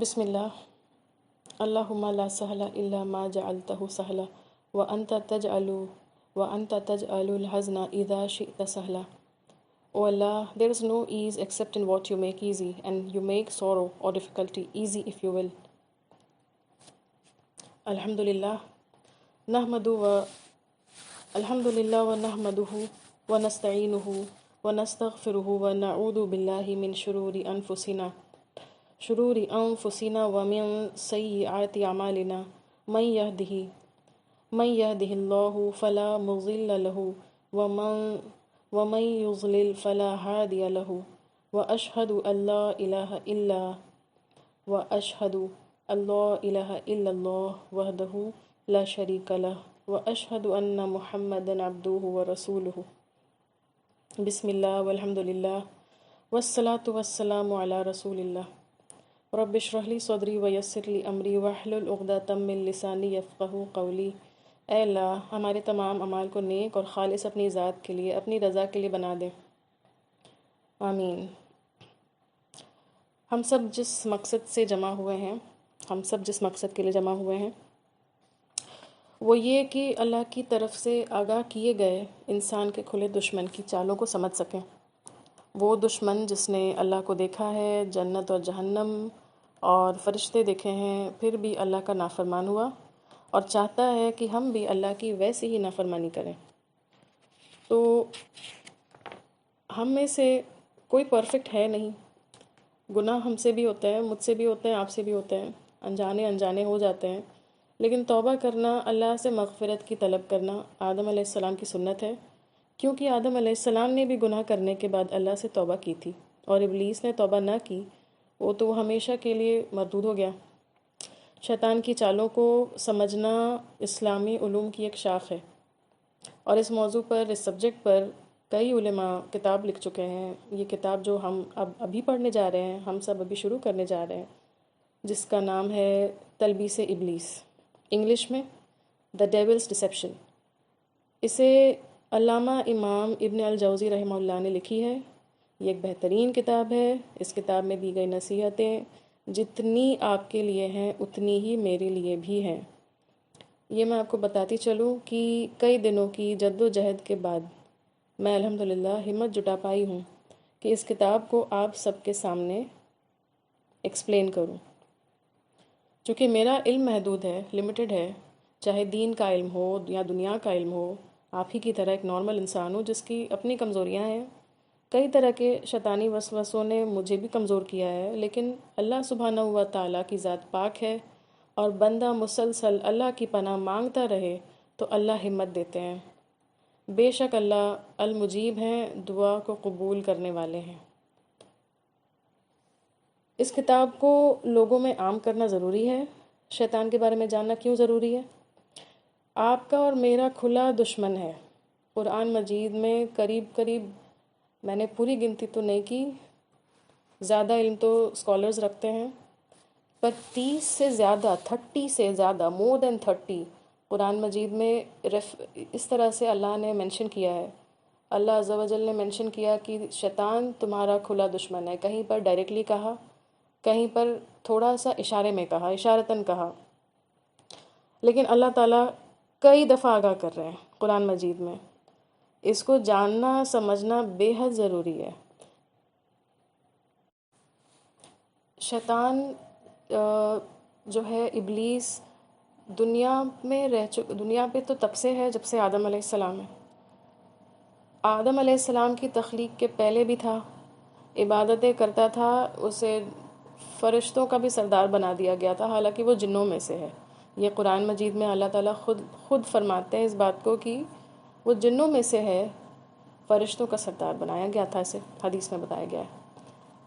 بسم اللہ. اللہم لا سہل الا ما جعلتہ سہلا وانت تجعل الحزن اذا شئت سہلا. O Allah, there is no ease except in what you make easy, and you make sorrow or difficulty easy if you will. Alhamdulillah. Alhamdulillah wa nahmaduhu wa nasta'inuhu wa nastaghfiruhu wa na'udhu billahi min shururi anfusina wa min sayyi'ati a'malina. Man yahdihillahu fala mudilla lahu wa man yudlil fala hadiya lahu. Wa ashhadu an la ilaha illallah wahdahu la sharika lah wa ashhadu anna Muhammadan abduhu wa rasuluhu. Bismillah walhamdulillah wassalatu wassalamu ala rasulillah. رب اشرح لي صدری ویسر لي امری واحلل عقدۃ من لسانی یفقہوا قولی. اے اللہ، ہمارے تمام اعمال کو نیک اور خالص اپنی ذات کے لیے، اپنی رضا کے لیے بنا دے. آمین. ہم سب جس مقصد کے لیے جمع ہوئے ہیں وہ یہ کہ اللہ کی طرف سے آگاہ کیے گئے انسان کے کھلے دشمن کی چالوں کو سمجھ سکیں. وہ دشمن جس نے اللہ کو دیکھا ہے، جنت اور جہنم اور فرشتے دیکھے ہیں، پھر بھی اللہ کا نافرمان ہوا اور چاہتا ہے کہ ہم بھی اللہ کی ویسی ہی نافرمانی کریں. تو ہم میں سے کوئی پرفیکٹ ہے نہیں. گناہ ہم سے بھی ہوتا ہے، مجھ سے بھی ہوتے ہیں، آپ سے بھی ہوتے ہیں، انجانے ہو جاتے ہیں. لیکن توبہ کرنا، اللہ سے مغفرت کی طلب کرنا آدم علیہ السلام کی سنت ہے، کیونکہ آدم علیہ السلام نے بھی گناہ کرنے کے بعد اللہ سے توبہ کی تھی، اور ابلیس نے توبہ نہ کی، وہ تو ہمیشہ کے لیے مردود ہو گیا. شیطان کی چالوں کو سمجھنا اسلامی علوم کی ایک شاخ ہے، اور اس موضوع پر، اس سبجیکٹ پر کئی علماء کتاب لکھ چکے ہیں. یہ کتاب جو ہم ابھی پڑھنے جا رہے ہیں، ہم سب ابھی شروع کرنے جا رہے ہیں، جس کا نام ہے تلبیس ابلیس، انگلش میں دا ڈیولز ڈسیپشن. اسے علامہ امام ابن الجوزی رحمہ اللہ نے لکھی ہے. یہ ایک بہترین کتاب ہے. اس کتاب میں دی گئی نصیحتیں جتنی آپ کے لیے ہیں اتنی ہی میرے لیے بھی ہیں. یہ میں آپ کو بتاتی چلوں کہ کئی دنوں کی جد و جہد کے بعد میں الحمدللہ ہمت جٹا پائی ہوں کہ اس کتاب کو آپ سب کے سامنے ایکسپلین کروں. چونکہ میرا علم محدود ہے، لمیٹڈ ہے، چاہے دین کا علم ہو یا دنیا کا علم ہو. آپ ہی کی طرح ایک نارمل انسان ہوں جس کی اپنی کمزوریاں ہیں. کئی طرح کے شیطانی وسوسوں نے مجھے بھی کمزور کیا ہے، لیکن اللہ سبحانہ و تعالیٰ کی ذات پاک ہے، اور بندہ مسلسل اللہ کی پناہ مانگتا رہے تو اللہ ہمت دیتے ہیں. بے شک اللہ المجیب ہیں، دعا کو قبول کرنے والے ہیں. اس کتاب کو لوگوں میں عام کرنا ضروری ہے. شیطان کے بارے میں جاننا کیوں ضروری ہے؟ آپ کا اور میرا کھلا دشمن ہے. قرآن مجید میں قریب میں نے پوری گنتی تو نہیں کی، زیادہ علم تو اسکالرز رکھتے ہیں، پر 30 سے زیادہ مور دین 30 قرآن مجید میں اس طرح سے اللہ نے منشن کیا ہے. اللہ عز و جل نے منشن کیا کہ شیطان تمہارا کھلا دشمن ہے. کہیں پر ڈائریکٹلی کہا، کہیں پر تھوڑا سا اشارے میں کہا، اشارتاً کہا، لیکن اللہ تعالیٰ کئی دفعہ آگاہ کر رہے ہیں قرآن مجید میں. اس کو جاننا، سمجھنا بے حد ضروری ہے. شیطان جو ہے ابلیس دنیا پہ تو تب سے ہے جب سے آدم علیہ السلام ہے. آدم علیہ السلام کی تخلیق کے پہلے بھی تھا، عبادتیں کرتا تھا، اسے فرشتوں کا بھی سردار بنا دیا گیا تھا، حالانکہ وہ جنوں میں سے ہے. یہ قرآن مجید میں اللہ تعالیٰ خود فرماتے ہیں اس بات کو کہ وہ جنوں میں سے ہے، فرشتوں کا سردار بنایا گیا تھا، اسے حدیث میں بتایا گیا ہے.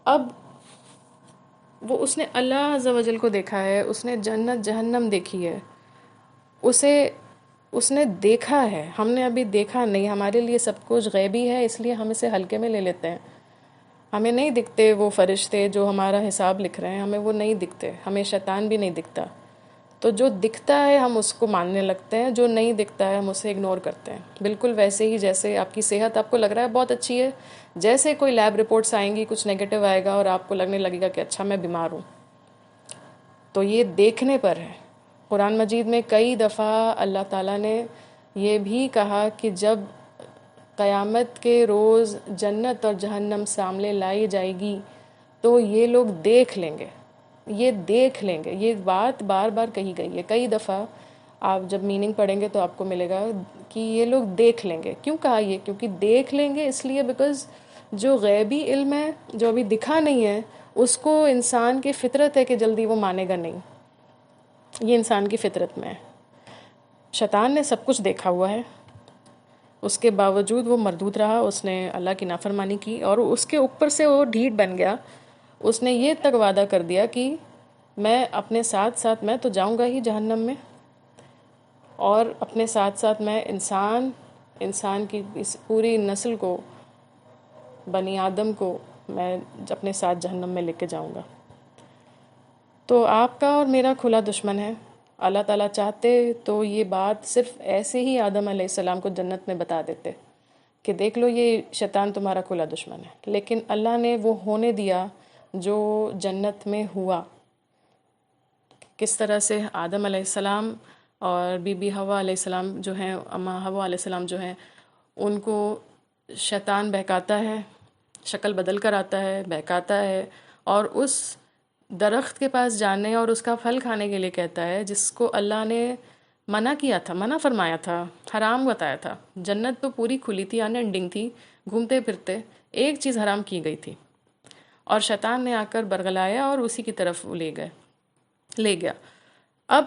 اب اس نے اللہ عز و جل کو دیکھا ہے، اس نے جنت جہنم دیکھی ہے، اس نے دیکھا ہے. ہم نے ابھی دیکھا نہیں. ہمارے لیے سب کچھ غیبی ہے، اس لیے ہم اسے ہلکے میں لے لیتے ہیں. ہمیں نہیں دکھتے وہ فرشتے جو ہمارا حساب لکھ رہے ہیں، ہمیں وہ نہیں دکھتے. ہمیں شیطان بھی نہیں دکھتا. تو جو دکھتا ہے ہم اس کو ماننے لگتے ہیں، جو نہیں دکھتا ہے ہم اسے اگنور کرتے ہیں. بالکل ویسے ہی جیسے آپ کی صحت آپ کو لگ رہا ہے بہت اچھی ہے، جیسے کوئی لیب رپورٹس آئیں گی، کچھ نیگیٹو آئے گا اور آپ کو لگنے لگے گا کہ اچھا میں بیمار ہوں. تو یہ دیکھنے پر ہے۔ قرآن مجید میں کئی دفعہ اللہ تعالیٰ نے یہ بھی کہا کہ جب قیامت کے روز جنت اور جہنم سامنے لائی جائے گی تو یہ لوگ دیکھ لیں گے، یہ دیکھ لیں گے۔ یہ بات بار بار کہی گئی ہے کئی دفعہ، آپ جب میننگ پڑھیں گے تو آپ کو ملے گا کہ یہ لوگ دیکھ لیں گے۔ کیوں کہا یہ؟ کیونکہ دیکھ لیں گے اس لیے بیکاز جو غیبی علم ہے، جو ابھی دکھا نہیں ہے، اس کو انسان کی فطرت ہے کہ جلدی وہ مانے گا نہیں، یہ انسان کی فطرت میں ہے۔ شیطان نے سب کچھ دیکھا ہوا ہے، اس کے باوجود وہ مردود رہا، اس نے اللہ کی نافرمانی کی، اور اس کے اوپر سے وہ ڈھیٹ بن گیا۔ اس نے یہ تک وعدہ کر دیا کہ میں اپنے ساتھ ساتھ، میں تو جاؤں گا ہی جہنم میں، اور اپنے ساتھ ساتھ میں انسان کی اس پوری نسل کو، بنی آدم کو میں اپنے ساتھ جہنم میں لے کے جاؤں گا۔ تو آپ کا اور میرا کھلا دشمن ہے۔ اللہ تعالیٰ چاہتے تو یہ بات صرف ایسے ہی آدم علیہ السلام کو جنت میں بتا دیتے کہ دیکھ لو یہ شیطان تمہارا کھلا دشمن ہے، لیکن اللہ نے وہ ہونے دیا جو جنت میں ہوا۔ کس طرح سے آدم علیہ السلام اور بی بی حوا علیہ السلام جو ہیں، اماں حوا علیہ السلام جو ہیں، ان کو شیطان بہکاتا ہے، شکل بدل کر آتا ہے، بہکاتا ہے، اور اس درخت کے پاس جانے اور اس کا پھل کھانے کے لیے کہتا ہے جس کو اللہ نے منع کیا تھا، منع فرمایا تھا، حرام بتایا تھا۔ جنت تو پوری کھلی تھی، ان اینڈنگ تھی، گھومتے پھرتے، ایک چیز حرام کی گئی تھی، اور شیطان نے آ کر برگلایا اور اسی کی طرف لے گیا۔ اب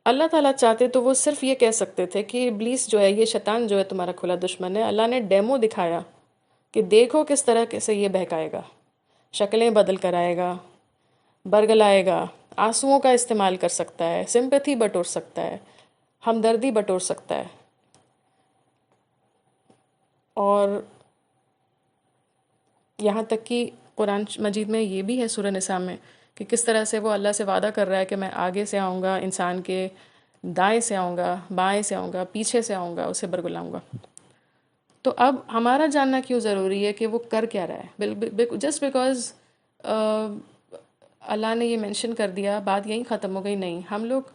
اللہ تعالیٰ چاہتے تو وہ صرف یہ کہہ سکتے تھے کہ ابلیس جو ہے، یہ شیطان جو ہے تمہارا کھلا دشمن ہے۔ اللہ نے ڈیمو دکھایا کہ دیکھو کس طرح سے یہ بہکائے گا، شکلیں بدل کر آئے گا، برگلائے گا، آنسوؤں کا استعمال کر سکتا ہے، سمپتھی بٹور سکتا ہے، ہمدردی بٹور سکتا ہے، اور یہاں تک کہ قرآن مجید میں یہ بھی ہے سورہ نساء میں کہ کس طرح سے وہ اللہ سے وعدہ کر رہا ہے کہ میں آگے سے آؤں گا، انسان کے دائیں سے آؤں گا، بائیں سے آؤں گا، پیچھے سے آؤں گا، اسے برگلاؤں گا۔ تو اب ہمارا جاننا کیوں ضروری ہے کہ وہ کر کیا رہا ہے؟ جسٹ بیکاز اللہ نے یہ مینشن کر دیا بات یہیں ختم ہو گئی؟ نہیں، ہم لوگ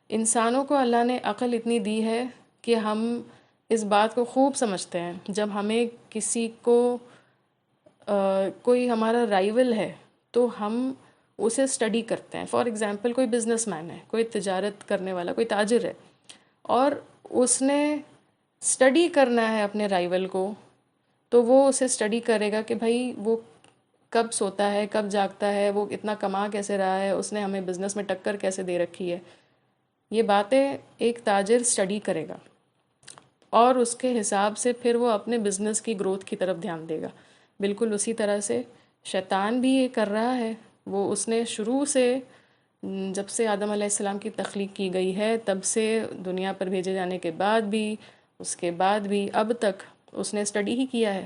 انسانوں کو اللہ نے عقل اتنی دی ہے کہ ہم اس بات کو خوب سمجھتے ہیں۔ جب ہمیں کسی کو کوئی ہمارا رائیول ہے تو ہم اسے اسٹڈی کرتے ہیں۔ فار ایگزامپل کوئی بزنس مین ہے، کوئی تجارت کرنے والا، کوئی تاجر ہے، اور اس نے اسٹڈی کرنا ہے اپنے رائیول کو، تو وہ اسے اسٹڈی کرے گا کہ بھائی وہ کب سوتا ہے، کب جاگتا ہے، وہ اتنا کما کیسے رہا ہے، اس نے ہمیں بزنس میں ٹکر کیسے دے رکھی ہے۔ یہ باتیں ایک تاجر اسٹڈی کرے گا، اور اس کے حساب سے پھر وہ اپنے بزنس کی گروتھ کی طرف دھیان دے گا۔ بالکل اسی طرح سے شیطان بھی یہ کر رہا ہے۔ وہ اس نے شروع سے، جب سے آدم علیہ السلام کی تخلیق کی گئی ہے تب سے، دنیا پر بھیجے جانے کے بعد بھی، اس کے بعد بھی، اب تک اس نے اسٹڈی ہی کیا ہے۔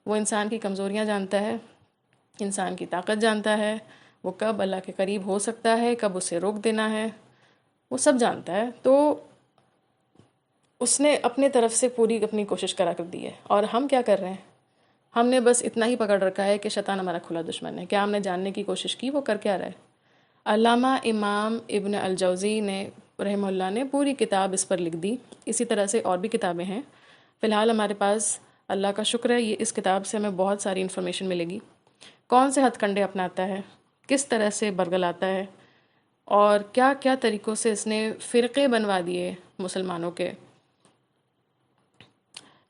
وہ انسان کی کمزوریاں جانتا ہے، انسان کی طاقت جانتا ہے، وہ کب اللہ کے قریب ہو سکتا ہے، کب اسے روک دینا ہے، وہ سب جانتا ہے۔ تو اس نے اپنے طرف سے پوری اپنی کوشش کرا کر دی ہے، اور ہم کیا کر رہے ہیں؟ ہم نے بس اتنا ہی پکڑ رکھا ہے کہ شیطان ہمارا کھلا دشمن ہے۔ کیا ہم نے جاننے کی کوشش کی وہ کر کیا رہا ہے؟ علامہ امام ابن الجوزی نے رحمہ اللہ نے پوری کتاب اس پر لکھ دی۔ اسی طرح سے اور بھی کتابیں ہیں۔ فی الحال ہمارے پاس اللہ کا شکر ہے یہ اس کتاب سے ہمیں بہت ساری انفارمیشن ملے گی۔ کون سے ہتھ کنڈے اپناتا ہے، کس طرح سے برگلاتا ہے، اور کیا کیا طریقوں سے اس نے فرقے بنوا دیے مسلمانوں کے۔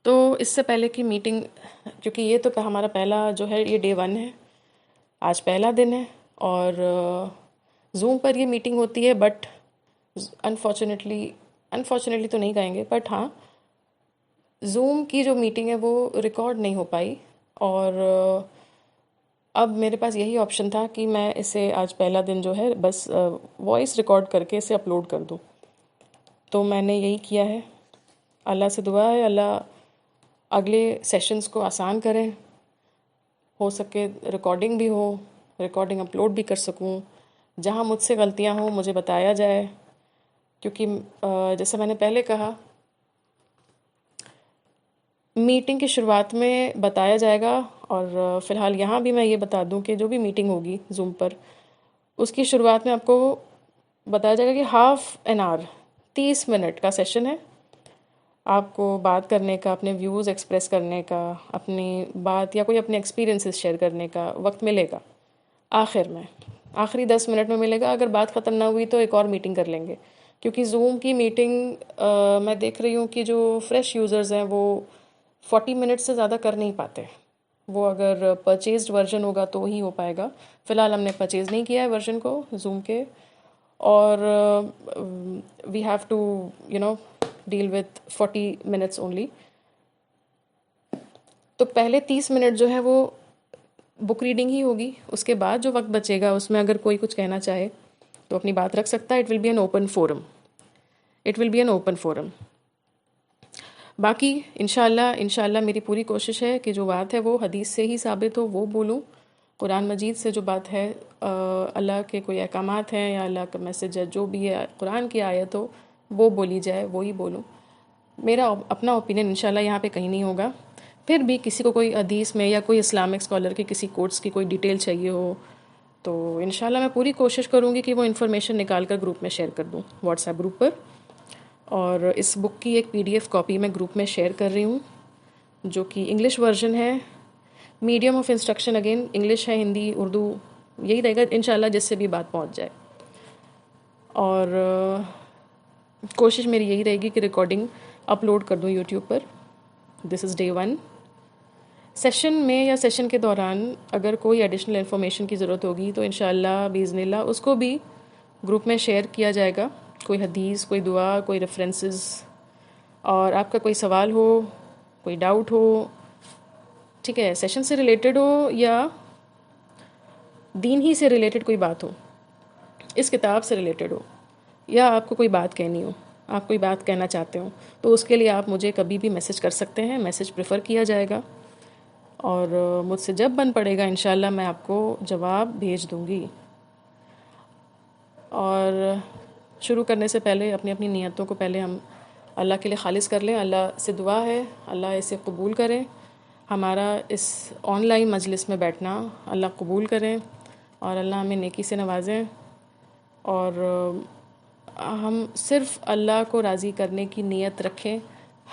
تو اس سے پہلے کی میٹنگ، کیونکہ یہ تو ہمارا پہلا جو ہے، یہ ڈے 1 ہے، آج پہلا دن ہے، اور زوم پر یہ میٹنگ ہوتی ہے، بٹ انفارچونیٹلی تو نہیں کہیں گے، بٹ ہاں زوم کی جو میٹنگ ہے وہ ریکارڈ نہیں ہو پائی، اور اب میرے پاس یہی آپشن تھا کہ میں اسے آج پہلا دن جو ہے بس وائس ریکارڈ کر کے اسے اپلوڈ کر دوں۔ تو میں نے یہی کیا ہے۔ اللہ سے دعا ہے اللہ اگلے سیشنز کو آسان کریں، ہو سکے ریکارڈنگ بھی ہو، ریکارڈنگ اپلوڈ بھی کر سکوں، جہاں مجھ سے غلطیاں ہوں مجھے بتایا جائے، کیونکہ جیسے میں نے پہلے کہا میٹنگ کی شروعات میں بتایا جائے گا، اور فی الحال یہاں بھی میں یہ بتا دوں کہ جو بھی میٹنگ ہوگی زوم پر، اس کی شروعات میں آپ کو بتایا جائے گا کہ ہاف این آور 30 منٹ کا سیشن ہے. آپ کو بات کرنے کا، اپنے ویوز ایکسپریس کرنے کا، اپنی بات یا کوئی اپنے ایکسپیرینسز شیئر کرنے کا وقت ملے گا. آخر میں آخری 10 منٹ میں ملے گا. اگر بات ختم نہ ہوئی تو ایک اور میٹنگ کر لیں گے، کیونکہ زوم کی میٹنگ میں دیکھ رہی ہوں کہ جو فریش یوزرز ہیں وہ 40 منٹ سے زیادہ کر نہیں پاتے. وہ اگر پرچیزڈ ورژن ہوگا تو ہی ہو پائے گا. فی الحال ہم نے پرچیز نہیں کیا ہے ورژن کو زوم کے، اور we have to deal with 40 minutes only. تو پہلے 30 منٹ جو ہے وہ بک ریڈنگ ہی ہوگی. اس کے بعد جو وقت بچے گا اس میں اگر کوئی کچھ کہنا چاہے تو اپنی بات رکھ سکتا ہے. It will be an open forum. It will be an open forum. باقی انشاءاللہ میری پوری کوشش ہے کہ جو بات ہے وہ حدیث سے ہی ثابت ہو، وہ بولوں. قرآن مجید سے جو بات ہے، اللہ کے کوئی احکامات ہیں یا اللہ کا میسج ہے، جو بھی ہے قرآن کی آیت ہو وہ بولی جائے، وہی بولوں. میرا اپنا اوپینین انشاءاللہ یہاں پہ کہیں نہیں ہوگا. پھر بھی کسی کو کوئی حدیث میں یا کوئی اسلامک اسکالر کی کسی کوٹس کی کوئی ڈیٹیل چاہیے ہو تو انشاءاللہ میں پوری کوشش کروں گی کہ وہ انفارمیشن نکال کر گروپ میں شیئر کر دوں، واٹس ایپ گروپ پر. اور اس بک کی ایک PDF کاپی میں گروپ میں شیئر کر رہی ہوں جو کہ انگلش ورژن ہے. Medium of instruction again English ہے، ہندی، اردو یہی رہے گا انشاءاللہ، جس سے بھی بات پہنچ جائے. اور کوشش میری یہی رہے گی کہ ریکارڈنگ اپلوڈ کر دوں یوٹیوب پر. دس از Day 1. سیشن میں یا سیشن کے دوران اگر کوئی ایڈیشنل انفارمیشن کی ضرورت ہوگی تو انشاءاللہ باذن اللہ اس کو بھی گروپ میں شیئر کیا جائے گا. کوئی حدیث، کوئی دعا، کوئی ریفرنسز، اور آپ کا کوئی سوال ہو، کوئی ڈاؤٹ ہو، ٹھیک ہے، سیشن سے ریلیٹڈ ہو یا دین ہی سے ریلیٹڈ کوئی بات ہو، اس کتاب سے ریلیٹڈ ہو، یا آپ کو کوئی بات کہنی ہو، آپ کوئی بات کہنا چاہتے ہو، تو اس کے لیے آپ مجھے کبھی بھی میسج کر سکتے ہیں. میسج پریفر کیا جائے گا اور مجھ سے جب بن پڑے گا انشاءاللہ میں آپ کو جواب بھیج دوں گی. اور شروع کرنے سے پہلے اپنی اپنی نیتوں کو پہلے ہم اللہ کے لیے خالص کر لیں. اللہ سے دعا ہے اللہ اسے قبول کرے. ہمارا اس آن لائن مجلس میں بیٹھنا اللہ قبول کریں اور اللہ ہمیں نیکی سے نوازیں. اور ہم صرف اللہ کو راضی کرنے کی نیت رکھیں.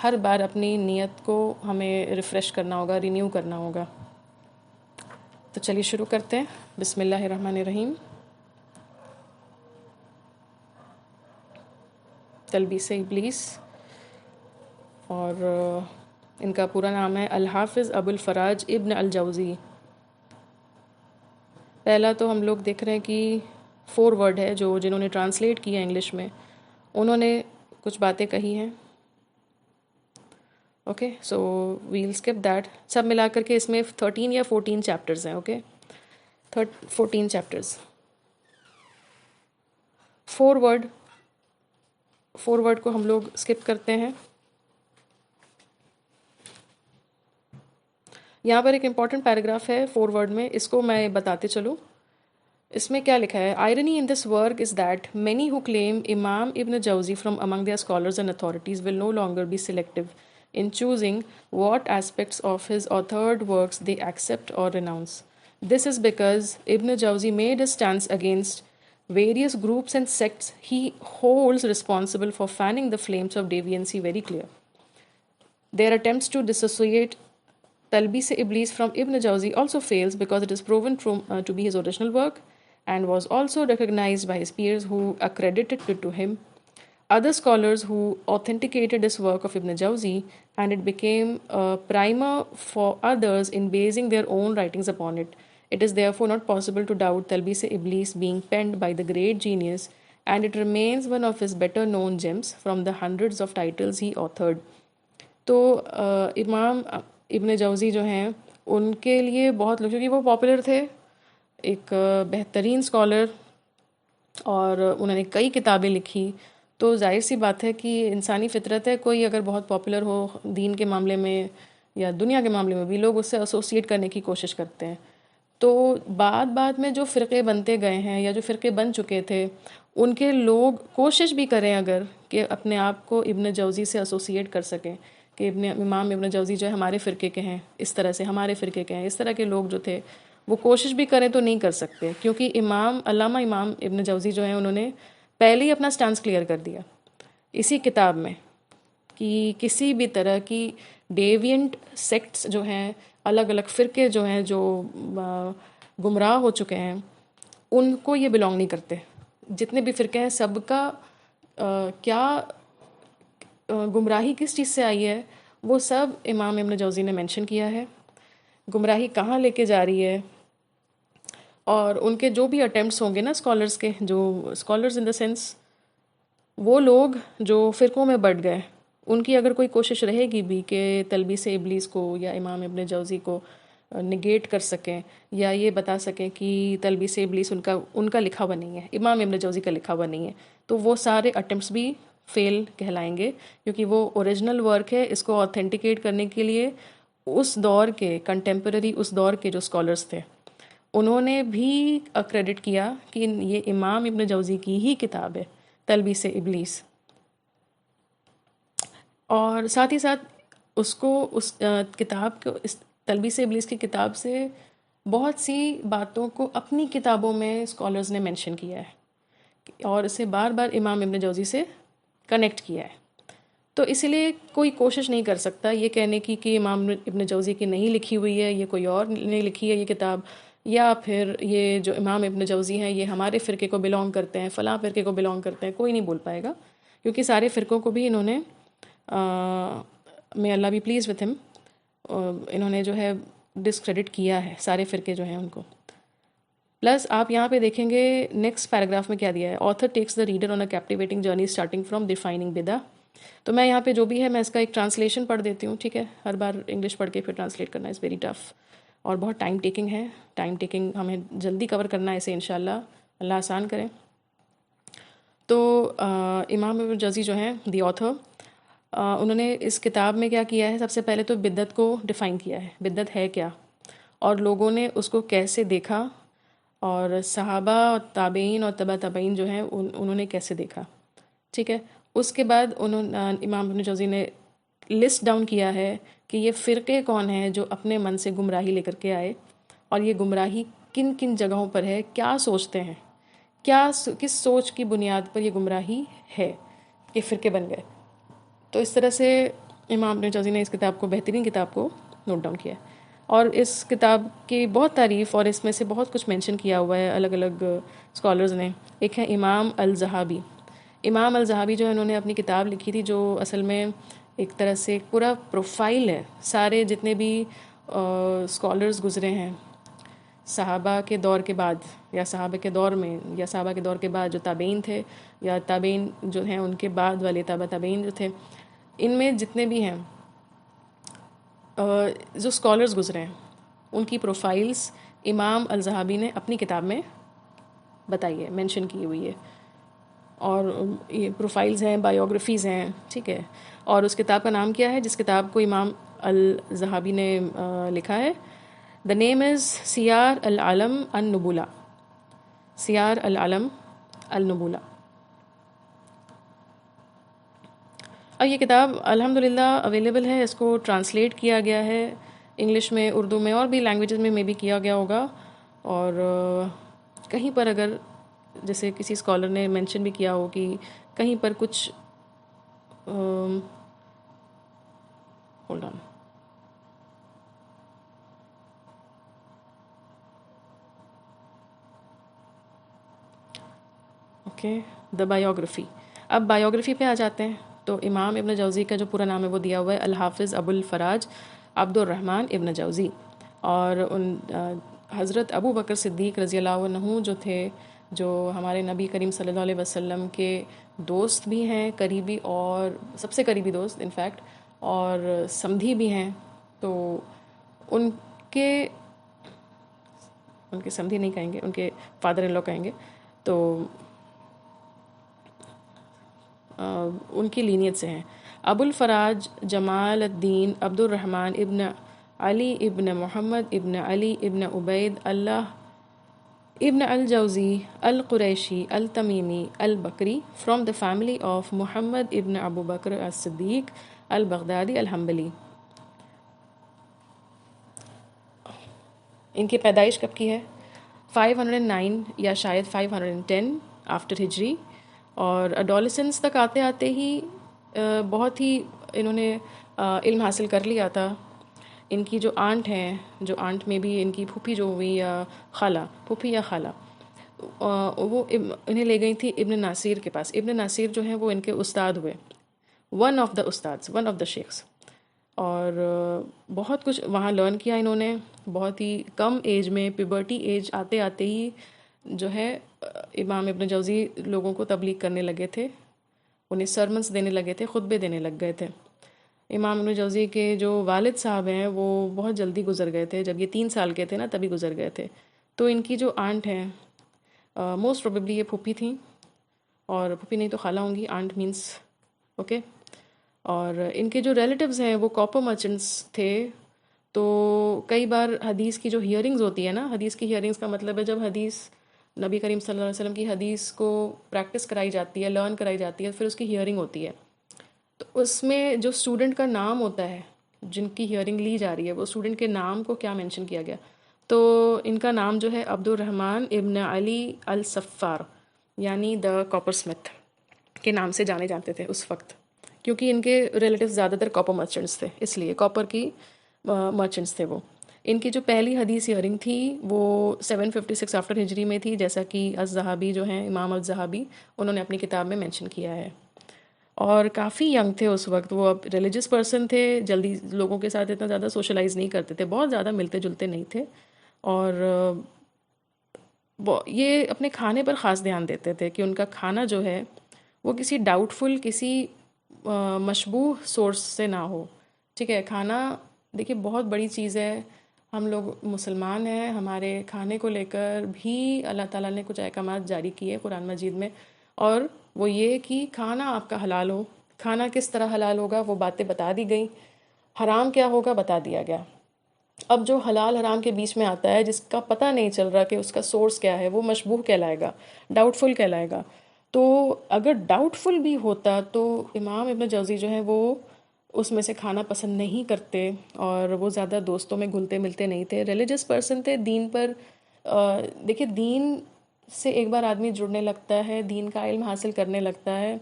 ہر بار اپنی نیت کو ہمیں ریفریش کرنا ہوگا، رینیو کرنا ہوگا. تو چلیے شروع کرتے ہیں. بسم اللہ الرحمن الرحیم. تلبیس ابلیس، اور ان کا پورا نام ہے الحافظ ابو الفراج ابن الجوزی. پہلا تو ہم لوگ دیکھ رہے ہیں کہ 4 ورڈ ہے جو جنہوں نے ٹرانسلیٹ کیا انگلش میں انہوں نے کچھ باتیں کہی ہیں. Okay, so we'll skip that. سب ملا کر کے اس میں 13 یا 14 چیپٹرز ہیں. Okay, 14 chapters. 4 ورڈ کو ہم لوگ اسکپ کرتے ہیں. یہاں پر ایک امپورٹنٹ پیراگراف ہے 4 ورڈ میں، اس کو میں بتاتے چلوں. اس میں کیا لکھا ہے؟ Irony in this work is that many who claim امام ابن جوزی from among their scholars and authorities will no longer be selective in choosing what aspects of his authored works they accept or renounce. This is because Ibn Jawzi made his stance against various groups and sects he holds responsible for fanning the flames of deviancy very clear. Their attempts to dissociate Talbis Iblis from Ibn Jawzi also fails because it is proven to be his original work and was also recognized by his peers who accredited it to him. Other scholars who authenticated this work of Ibn Jawzi, and it became a primer for others in basing their own writings upon it. It is therefore not possible to doubt Talbis Iblis being penned by the great genius, and it remains one of his better known gems from the hundreds of titles he authored. تو امام ابن جوزی جو ہیں ان کے لیے بہت لوگ، کیونکہ وہ پاپولر تھے، ایک بہترین اسکالر، اور انہوں نے کئی کتابیں لکھی. تو ظاہر سی بات ہے کہ انسانی فطرت ہے، کوئی اگر بہت پاپولر ہو دین کے معاملے میں یا دنیا کے معاملے میں بھی، لوگ اس سے ایسوسیٹ کرنے کی کوشش کرتے ہیں. تو بعد میں جو فرقے بنتے گئے ہیں یا جو فرقے بن چکے تھے ان کے لوگ کوشش بھی کریں اگر کہ اپنے آپ کو ابن جوزی سے ایسوسیٹ کر سکیں کہ امام ابن جوزی جو ہے ہمارے فرقے کے ہیں، اس طرح سے ہمارے فرقے کے ہیں، اس طرح کے لوگ جو تھے وہ کوشش بھی کریں تو نہیں کر سکتے، کیونکہ علامہ امام ابن جوزی جو ہیں انہوں نے پہلے ہی اپنا سٹانس کلیئر کر دیا اسی کتاب میں کہ کسی بھی طرح کی ڈیوینٹ سیکٹس جو ہیں، الگ الگ فرقے جو ہیں جو گمراہ ہو چکے ہیں، ان کو یہ بلانگ نہیں کرتے. جتنے بھی فرقے ہیں سب کا کیا گمراہی کس چیز سے آئی ہے وہ سب امام ابن جوزی نے مینشن کیا ہے. گمراہی کہاں لے کے جا رہی ہے، اور ان کے جو بھی اٹیمپٹس ہوں گے نا اسکالرس کے، جو اسکالرز ان دا سینس وہ لوگ جو فرقوں میں بٹ گئے، ان کی اگر کوئی کوشش رہے گی بھی کہ تلبیس ابلیس کو یا امام ابن جوزی کو نگیٹ کر سکیں یا یہ بتا سکیں کہ تلبیس ابلیس ان کا لکھا ہوا نہیں ہے، امام ابن جوزی کا لکھا ہوا نہیں ہے، تو وہ سارے اٹیمپٹس بھی فیل کہلائیں گے، کیونکہ وہ اوریجنل ورک ہے. اس کو آتھینٹیکیٹ کرنے کے لیے اس دور کے کنٹمپرری، اس دور کے جو اسکالرس تھے انہوں نے بھی کریڈٹ کیا کہ یہ امام ابن جوزی کی ہی کتاب ہے تلبیس ابلیس. اور ساتھ ہی ساتھ اس کو اس کتاب کو، اس تلبیس ابلیس کی کتاب سے بہت سی باتوں کو اپنی کتابوں میں اسکالرز نے مینشن کیا ہے اور اسے بار بار امام ابن جوزی سے کنیکٹ کیا ہے. تو اسی لیے کوئی کوشش نہیں کر سکتا یہ کہنے کی کہ امام ابن جوزی کی نہیں لکھی ہوئی ہے، یہ کوئی اور نے لکھی ہے یہ کتاب، یا پھر یہ جو امام ابن جوزی ہیں یہ ہمارے فرقے کو بلانگ کرتے ہیں، فلاں فرقے کو بلانگ کرتے ہیں. کوئی نہیں بول پائے گا، کیونکہ سارے فرقوں کو بھی انہوں نے میں اللہ بھی پلیز وتھ ہم، انہوں نے جو ہے ڈسکریڈٹ کیا ہے سارے فرقے جو ہیں ان کو. پلس آپ یہاں پہ دیکھیں گے نیکسٹ پیراگراف میں کیا دیا ہے، author takes the reader on a captivating journey starting from defining بدع. تو میں یہاں پہ جو بھی ہے میں اس کا ایک ٹرانسلیشن پڑھ دیتی ہوں، ٹھیک ہے. ہر بار انگلش پڑھ کے پھر ٹرانسلیٹ کرنا از ویری ٹف اور بہت ٹائم ٹیکنگ ہے. ٹائم ٹیکنگ ہمیں جلدی کور کرنا ہے اسے انشاءاللہ، اللہ آسان کریں. تو امام ابن جوزی جو ہیں دی آتھر، انہوں نے اس کتاب میں کیا کیا ہے، سب سے پہلے تو بدعت کو ڈیفائن کیا ہے، بدعت ہے کیا اور لوگوں نے اس کو کیسے دیکھا، اور صحابہ اور تابعین اور تبع تابعین جو ہیں انہوں نے کیسے دیکھا، ٹھیک ہے. اس کے بعد امام ابن جوزی نے لسٹ ڈاؤن کیا ہے کہ یہ فرقے کون ہیں جو اپنے من سے گمراہی لے کر کے آئے، اور یہ گمراہی کن کن جگہوں پر ہے، کیا سوچتے ہیں، کس سوچ کی بنیاد پر یہ گمراہی ہے کہ فرقے بن گئے. تو اس طرح سے امام ابن جوزی نے اس کتاب کو، بہترین کتاب کو نوٹ ڈاؤن کیا ہے. اور اس کتاب کی بہت تعریف اور اس میں سے بہت کچھ مینشن کیا ہوا ہے الگ الگ اسکالرز نے. ایک ہے امام الذہبی. امام الذہبی جو ہے انہوں نے اپنی کتاب لکھی تھی جو اصل میں ایک طرح سے پورا پروفائل ہے سارے جتنے بھی اسکالرز گزرے ہیں صحابہ کے دور کے بعد، یا صحابہ کے دور میں، یا صحابہ کے دور کے بعد جو تابعین تھے، یا تابعین جو ہیں ان کے بعد والے تابع تابعین جو تھے، ان میں جتنے بھی ہیں جو اسکالرز گزرے ہیں ان کی پروفائلز امام الذہبی نے اپنی کتاب میں بتائی ہے، مینشن کی ہوئی ہے. اور یہ پروفائلز ہیں، بایوگرافیز ہیں، ٹھیک ہے. اور اس کتاب کا نام کیا ہے جس کتاب کو امام الذہبی نے لکھا ہے؟ دا نیم از سیار العلم النبولا. سیار العلم النبولا. اور یہ کتاب الحمدللہ اویلیبل ہے، اس کو ٹرانسلیٹ کیا گیا ہے انگلش میں، اردو میں، اور بھی لینگویجز میں بھی کیا گیا ہوگا. اور کہیں پر اگر جیسے کسی اسکالر نے مینشن بھی کیا ہو کہ کہیں پر کچھ hold on, okay, the biography. اب بایوگرافی پہ آ جاتے ہیں. تو امام ابن جوزی کا جو پورا نام ہے وہ دیا ہوا ہے الحافظ ابو الفراج عبد الرحمن ابن جوزی. اور حضرت ابو بکر صدیق رضی اللہ عنہ جو تھے، جو ہمارے نبی کریم صلی اللہ علیہ وسلم کے دوست بھی ہیں قریبی، اور سب سے قریبی دوست انفیکٹ، اور سمدھی بھی ہیں. تو ان کے سمدھی نہیں کہیں گے، ان کے فادر ان لو کہیں گے. تو ان کی لینیت سے ہیں. ابو الفراج جمال الدین عبد الرحمن ابن علی ابن محمد ابن علی ابن عبید اللہ ابن الجوزی القریشی التمیمی البکری فرام دا فیملی آف محمد ابن ابو بکر الصدیق البغدادی الحنبلی. ان کی پیدائش کب کی ہے؟ 509 یا شاید 510 آفٹر ہجری. اور اڈولسنس تک آتے آتے ہی بہت ہی انہوں نے علم حاصل کر لیا تھا. ان کی جو آنٹ ہیں، جو آنٹ میں بھی ان کی پھوپھی جو ہوئی یا خالہ، پھوپھی یا خالہ، وہ انہیں لے گئی تھی ابن ناصیر کے پاس. ابن ناصیر جو ہیں وہ ان کے استاد ہوئے، ون آف دا استادز، ون آف دا شیخس. اور بہت کچھ وہاں لرن کیا انہوں نے. بہت ہی کم ایج میں، پیبرٹی ایج آتے آتے ہی جو ہے امام ابن جوزی لوگوں کو تبلیغ کرنے لگے تھے، انہیں سرمنس دینے لگے تھے، خطبے دینے لگ گئے تھے. امام ابن جوزی کے جو والد صاحب ہیں وہ بہت جلدی گزر گئے تھے، جب یہ 3 سال کے تھے نا تبھی گزر گئے تھے. تو ان کی جو آنٹ ہیں، موسٹ پروبیبلی یہ پھوپھی تھیں، اور پھوپھی نہیں تو خالہ ہوں گی، آنٹ مینس اوکے. اور ان کے جو ریلیٹیوز ہیں وہ کاپر مرچنٹس تھے. تو کئی بار حدیث کی جو ہیئرنگز ہوتی ہے نا، حدیث کی ہیئرنگز کا مطلب ہے جب حدیث نبی کریم صلی اللہ علیہ وسلم کی حدیث کو پریکٹس کرائی جاتی ہے، لرن کرائی جاتی ہے، پھر اس کی ہیئرنگ ہوتی ہے. تو اس میں جو اسٹوڈنٹ کا نام ہوتا ہے، جن کی ہیئرنگ لی جا رہی ہے، وہ اسٹوڈنٹ کے نام کو کیا مینشن کیا گیا. تو ان کا نام جو ہے عبد الرحمن ابن علی الصفار، یعنی دا کاپر اسمتھ کے نام سے جانے جاتے تھے اس وقت، کیونکہ ان کے ریلیٹیو زیادہ تر کاپر مرچنٹس تھے، اس لیے کاپر کی مرچنٹس تھے وہ. ان کی جو پہلی حدیث ہیئرنگ تھی وہ 756 آفٹر ہجری میں تھی، جیسا کہ الذہبی جو ہیں، امام الذہبی، انہوں نے اپنی کتاب میں مینشن کیا ہے. اور کافی ینگ تھے اس وقت وہ. اب ریلیجس پرسن تھے، جلدی لوگوں کے ساتھ اتنا زیادہ سوشلائز نہیں کرتے تھے، بہت زیادہ ملتے جلتے نہیں تھے. اور یہ اپنے کھانے پر خاص دھیان دیتے تھے کہ ان کا کھانا جو ہے وہ کسی ڈاؤٹ فل، کسی مشبوہ سورس سے نہ ہو. ٹھیک ہے، کھانا دیکھیے بہت بڑی چیز ہے. ہم لوگ مسلمان ہیں، ہمارے کھانے کو لے کر بھی اللہ تعالیٰ نے کچھ احکامات جاری کیے قرآن مجید میں، اور وہ یہ کہ کھانا آپ کا حلال ہو. کھانا کس طرح حلال ہوگا وہ باتیں بتا دی گئیں، حرام کیا ہوگا بتا دیا گیا. اب جو حلال حرام کے بیچ میں آتا ہے، جس کا پتہ نہیں چل رہا کہ اس کا سورس کیا ہے، وہ مشبوہ کہلائے گا، ڈاؤٹ فل کہلائے گا. تو اگر ڈاؤٹ فل بھی ہوتا تو امام ابن جوزی جو ہیں وہ اس میں سے کھانا پسند نہیں کرتے، اور وہ زیادہ دوستوں میں گھلتے ملتے نہیں تھے. ریلیجس پرسن تھے. دین پر دیکھیے، دین سے ایک بار آدمی جڑنے لگتا ہے، دین کا علم حاصل کرنے لگتا ہے،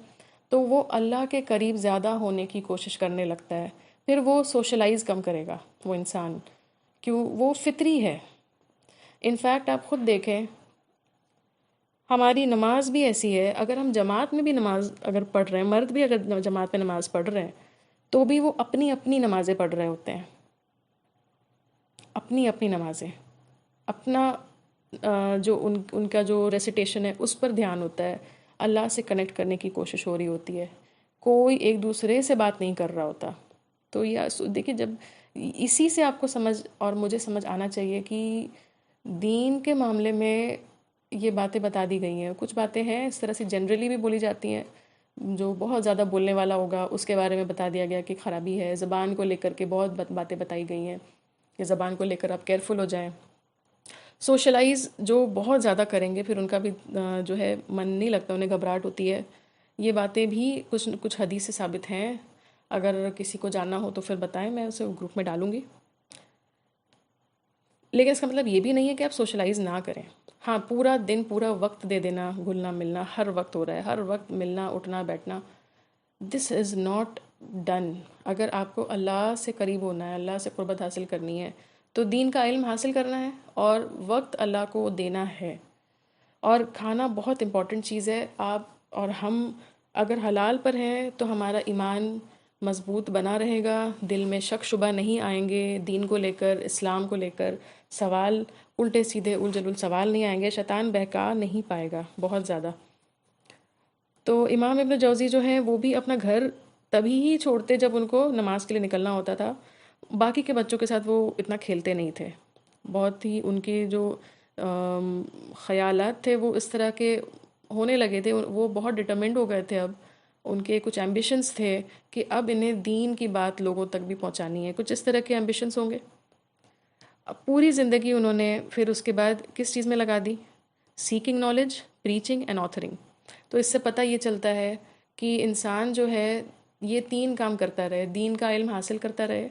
تو وہ اللہ کے قریب زیادہ ہونے کی کوشش کرنے لگتا ہے. پھر وہ سوشلائز کم کرے گا وہ انسان، کیوں؟ وہ فطری ہے. انفیکٹ آپ خود دیکھیں، ہماری نماز بھی ایسی ہے. اگر ہم جماعت میں بھی نماز اگر پڑھ رہے ہیں، مرد بھی اگر جماعت میں نماز پڑھ رہے ہیں، تو بھی وہ اپنی اپنی نمازیں پڑھ رہے ہوتے ہیں، اپنی اپنی نمازیں. اپنا جو ان کا جو ریسیٹیشن ہے اس پر دھیان ہوتا ہے، اللہ سے کنیکٹ کرنے کی کوشش ہو رہی ہوتی ہے، کوئی ایک دوسرے سے بات نہیں کر رہا ہوتا. تو یہ دیکھیے، جب اسی سے آپ کو سمجھ اور مجھے سمجھ آنا چاہیے کہ دین کے معاملے میں یہ باتیں بتا دی گئی ہیں. کچھ باتیں ہیں اس طرح سے جنرلی بھی بولی جاتی ہیں، جو بہت زیادہ بولنے والا ہوگا اس کے بارے میں بتا دیا گیا کہ خرابی ہے. زبان کو لے کر کے بہت باتیں بتائی گئی ہیں کہ زبان کو لے کر آپ کیئرفل ہو جائیں. سوشلائز جو بہت زیادہ کریں گے پھر ان کا بھی جو ہے من نہیں لگتا، انہیں گھبراہٹ ہوتی ہے. یہ باتیں بھی کچھ حدیث سے ثابت ہیں. اگر کسی کو جاننا ہو تو پھر بتائیں، میں اسے گروپ میں ڈالوں گی. لیکن اس کا مطلب یہ بھی نہیں ہے کہ آپ سوشلائز نہ کریں. ہاں، پورا دن پورا وقت دے دینا، گھلنا ملنا ہر وقت ہو رہا ہے، ہر وقت ملنا اٹھنا بیٹھنا، دس از ناٹ ڈن. اگر آپ کو اللہ سے قریب ہونا ہے، اللہ سے قربت حاصل کرنی ہے، تو دین کا علم حاصل کرنا ہے اور وقت اللہ کو دینا ہے. اور کھانا بہت امپورٹنٹ چیز ہے. آپ اور ہم اگر حلال پر ہیں تو ہمارا ایمان مضبوط بنا رہے گا، دل میں شک شبہ نہیں آئیں گے، دین کو لے کر، اسلام کو لے کر سوال الٹے سیدھے الجھل سوال نہیں آئیں گے، شیطان بہکا نہیں پائے گا بہت زیادہ. تو امام ابن جوزی جو ہیں وہ بھی اپنا گھر تبھی ہی چھوڑتے جب ان کو نماز کے لیے نکلنا ہوتا تھا. باقی کے بچوں کے ساتھ وہ اتنا کھیلتے نہیں تھے. بہت ہی ان کے جو خیالات تھے وہ اس طرح کے ہونے لگے تھے. وہ بہت ڈٹرمنڈ ہو گئے تھے. اب ان کے کچھ ایمبیشنز تھے کہ اب انہیں دین کی بات لوگوں تک بھی پہنچانی ہے. کچھ اس طرح کے ایمبیشنز ہوں گے. اب پوری زندگی انہوں نے پھر اس کے بعد کس چیز میں لگا دی؟ Seeking knowledge, preaching and authoring. تو اس سے پتہ یہ چلتا ہے کہ انسان جو ہے یہ 3 کام کرتا رہے: دین کا علم حاصل کرتا رہے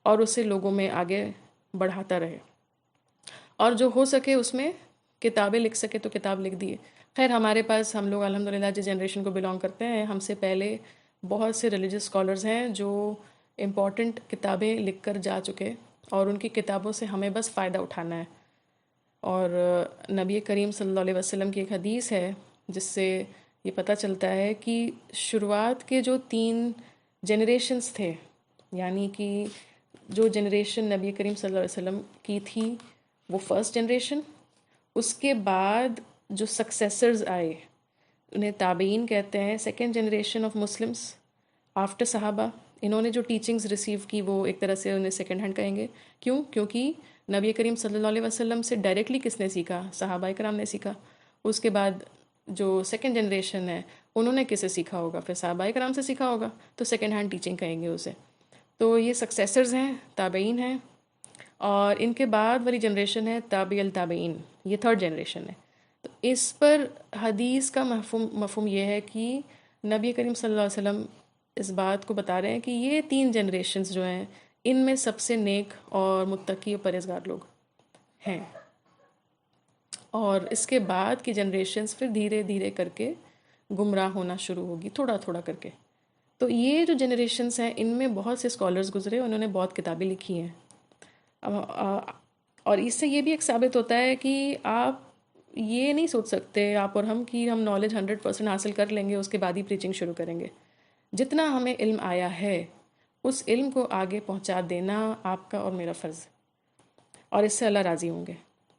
اور اسے لوگوں میں آگے بڑھاتا رہے. اور جو ہو سکے اس میں کتابیں لکھ سکے تو کتاب لکھ دیے. خیر ہمارے پاس ہم لوگ الحمدللہ جس جنریشن کو بلانگ کرتے ہیں ہم سے پہلے بہت سے ریلیجس اسکالرز ہیں جو امپورٹنٹ کتابیں لکھ کر جا چکے اور ان کی کتابوں سے ہمیں بس فائدہ اٹھانا ہے. اور نبی کریم صلی اللہ علیہ وسلم کی ایک حدیث ہے جس سے یہ پتہ چلتا ہے کہ شروعات کے جو 3 جنریشنز تھے، یعنی کہ جو جنریشن نبی کریم صلی اللہ علیہ وسلم کی تھی وہ فرسٹ جنریشن، اس کے بعد جو سکسیسرز آئے انہیں تابعین کہتے ہیں، second generation of Muslims after صحابہ. انہوں نے جو ٹیچنگز ریسیو کی وہ ایک طرح سے انہیں سیکنڈ ہینڈ کہیں گے. کیوں؟ کیونکہ نبی کریم صلی اللہ علیہ وسلم سے ڈائریکٹلی کس نے سیکھا؟ صحابہ کرام نے سیکھا. اس کے بعد جو سیکنڈ جنریشن ہے انہوں نے کس سے سیکھا ہوگا؟ پھر صحابہ کرام سے سیکھا ہوگا، تو سیکنڈ ہینڈ ٹیچنگ کہیں گے اسے. تو یہ سکسیسرز ہیں، تابعین ہیں. اور ان کے بعد والی جنریشن ہے تابع التابعین، یہ تھرڈ جنریشن ہے. تو اس پر حدیث کا مفہوم یہ ہے کہ نبی کریم صلی اللہ علیہ وسلم اس بات کو بتا رہے ہیں کہ یہ 3 جنریشنز جو ہیں ان میں سب سے نیک اور متقی اور پرہیزگار لوگ ہیں. اور اس کے بعد کی جنریشنز پھر دھیرے دھیرے کر کے گمراہ ہونا شروع ہوگی، تھوڑا تھوڑا کر کے. تو یہ جو جنریشنز ہیں ان میں بہت سے اسکالرز گزرے، انہوں نے بہت کتابیں لکھی ہیں. اور اس سے یہ بھی ایک ثابت ہوتا ہے کہ آپ یہ نہیں سوچ سکتے آپ اور ہم کہ ہم نالج 100% حاصل کر لیں گے اس کے بعد ہی پریچنگ شروع کریں گے. جتنا ہمیں علم آیا ہے اس علم کو آگے پہنچا دینا آپ کا اور میرا فرض، اور اس سے اللہ راضی ہوں گے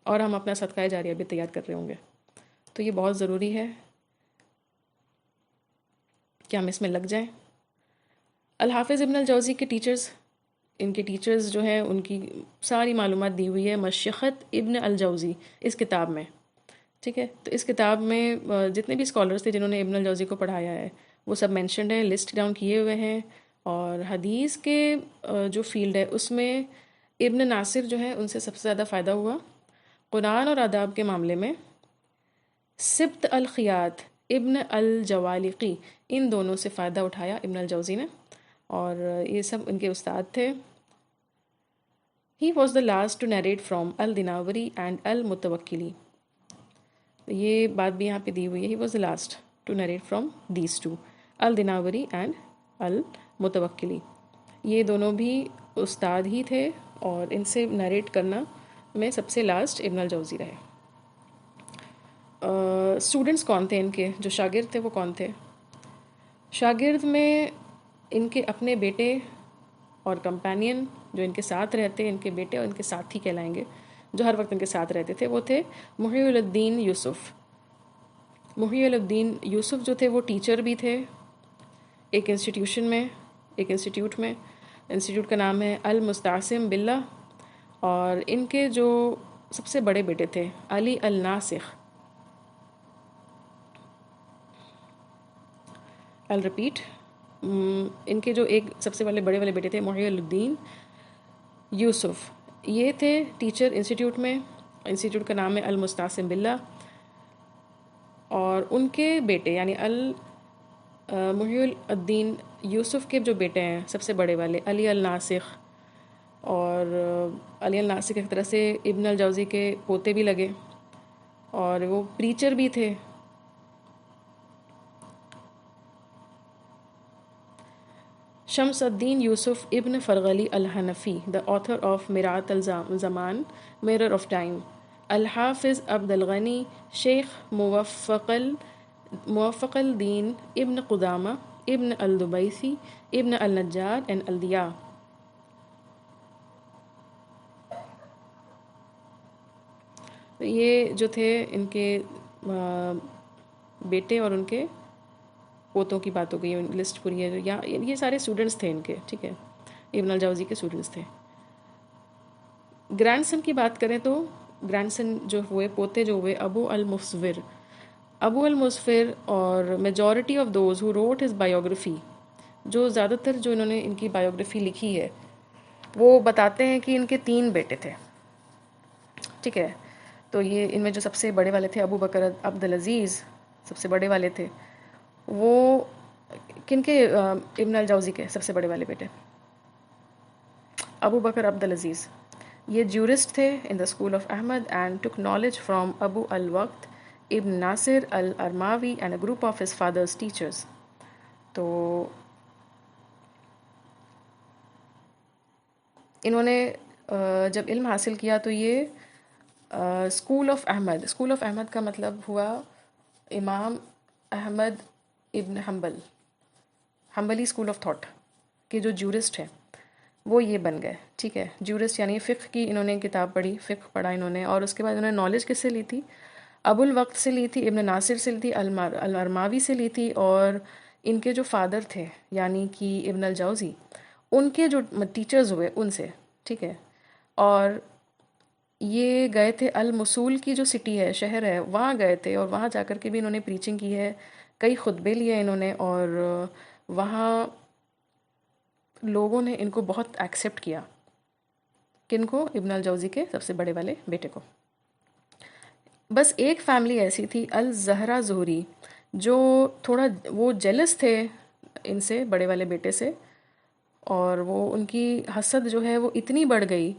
اور ہم اپنا صدقہ جاریہ بھی تیار کر رہے ہوں گے. تو یہ بہت ضروری ہے کہ ہم اس میں لگ جائیں. الحافظ ابن الجوزی کے ٹیچرز، ان کے ٹیچرز جو ہیں ان کی ساری معلومات دی ہوئی ہے مشیخت ابن الجوزی اس کتاب میں. ٹھیک ہے، تو اس کتاب میں جتنے بھی اسکالرز تھے جنہوں نے ابن الجوزی کو پڑھایا ہے وہ سب مینشنڈ ہیں، لسٹ ڈاؤن کیے ہوئے ہیں. اور حدیث کے جو فیلڈ ہے اس میں ابن ناصر جو ہے ان سے سب سے زیادہ فائدہ ہوا. قرآن اور آداب کے معاملے میں سبت الخیات ابن الجوالقی، ان دونوں سے فائدہ اٹھایا ابن الجوزی نے، اور یہ سب ان کے استاد تھے. He was the last to narrate from Al-Dinavari and Al-Mutawakkili. یہ بات بھی یہاں پہ دی ہوئی ہے. He was the last to narrate from these two, Al-Dinavari and Al-Mutawakkili. یہ دونوں بھی استاد ہی تھے اور ان سے نیریٹ کرنا میں سب سے لاسٹ ابن الجوزی رہے. اسٹوڈنٹس کون تھے ان کے؟ جو شاگرد تھے وہ کون تھے؟ شاگرد میں ان کے اپنے بیٹے اور کمپینین جو ان کے ساتھ رہتے، ان کے بیٹے اور ان کے ساتھی کہلائیں گے، جو ہر وقت ان کے ساتھ رہتے تھے، وہ تھے محی الدین یوسف. محی الدین یوسف جو تھے وہ ٹیچر بھی تھے ایک انسٹیٹیوٹ میں. انسٹیٹیوٹ کا نام ہے المستعصم باللہ. اور ان کے جو سب سے بڑے بیٹے تھے علی الناسخ. ریپیٹ، ان کے جو ایک سب سے بڑے والے بیٹے تھے محی الدین یوسف، یہ تھے ٹیچر انسٹیٹیوٹ میں. انسٹیٹیوٹ کا نام ہے المستعصم باللہ. اور ان کے بیٹے یعنی محی الدین یوسف کے جو بیٹے ہیں سب سے بڑے والے علی الناسخ، اور علی الناسخ ایک طرح سے ابن الجوزی کے پوتے بھی لگے اور وہ پریچر بھی تھے. شمس الدین یوسف ابن فرغلی الحنفی، the author of میرات Uzzaman mirror of time. الحافظ عبد الغنی شیخ موفق الدین ابن قدامہ ابن الدبیسی ابن النجار and الدیاء. یہ جو تھے ان کے بیٹے اور ان کے پوتوں کی بات ہو گئی، لسٹ پوری ہے. یہ سارے اسٹوڈنٹس تھے ان کے، ٹھیک ہے، ابن الجوزی کے اسٹوڈنٹس تھے. گرینڈ سن کی بات کریں تو گرینڈ سن جو ہوئے، پوتے جو ہوئے، ابو المظفر اور majority of those who wrote his biography, جو زیادہ تر جو انہوں نے ان کی بایوگرافی لکھی ہے وہ بتاتے ہیں کہ ان کے 3 بیٹے تھے. ٹھیک ہے، تو یہ ان میں جو سب سے بڑے والے تھے ابو بکر عبد العزیز، سب سے بڑے والے تھے. وہ کن کے؟ ابن الجوزی کے سب سے بڑے والے بیٹے ابو بکر عبد العزیز. یہ جورسٹ تھے in the school of Ahmad and took knowledge from ابو الوقت ابن ناصر الارماوی and a group of his fathers teachers. تو انہوں نے جب علم حاصل کیا تو یہ اسکول آف احمد کا مطلب ہوا امام احمد ابن حنبلی اسکول آف تھاٹ کے جو جورسٹ ہیں وہ یہ بن گئے. ٹھیک ہے, جورسٹ یعنی فقہ کی انہوں نے کتاب پڑھی, فقہ پڑھا انہوں نے, اور اس کے بعد انہوں نے نالج کس سے لی تھی؟ ابو الوقت سے لی تھی, ابن ناصر سے لی تھی, الارماوی سے لی تھی, اور ان کے جو فادر تھے یعنی کہ ابن الجوزی ان کے جو ٹیچرز ہوئے ان سے. ٹھیک ہے, اور یہ گئے تھے الموصول کی جو سٹی ہے, شہر ہے, وہاں گئے تھے, اور وہاں جا کر کے بھی انہوں نے پریچنگ کی ہے, کئی خطبے لیے انہوں نے, اور وہاں لوگوں نے ان کو بہت ایکسیپٹ کیا. کن کو؟ ابن الجوزی کے سب سے بڑے والے بیٹے کو. بس ایک فیملی ایسی تھی الزہرا زہری جو تھوڑا وہ جیلس تھے ان سے, بڑے والے بیٹے سے, اور وہ ان کی حسد جو ہے وہ اتنی بڑھ گئی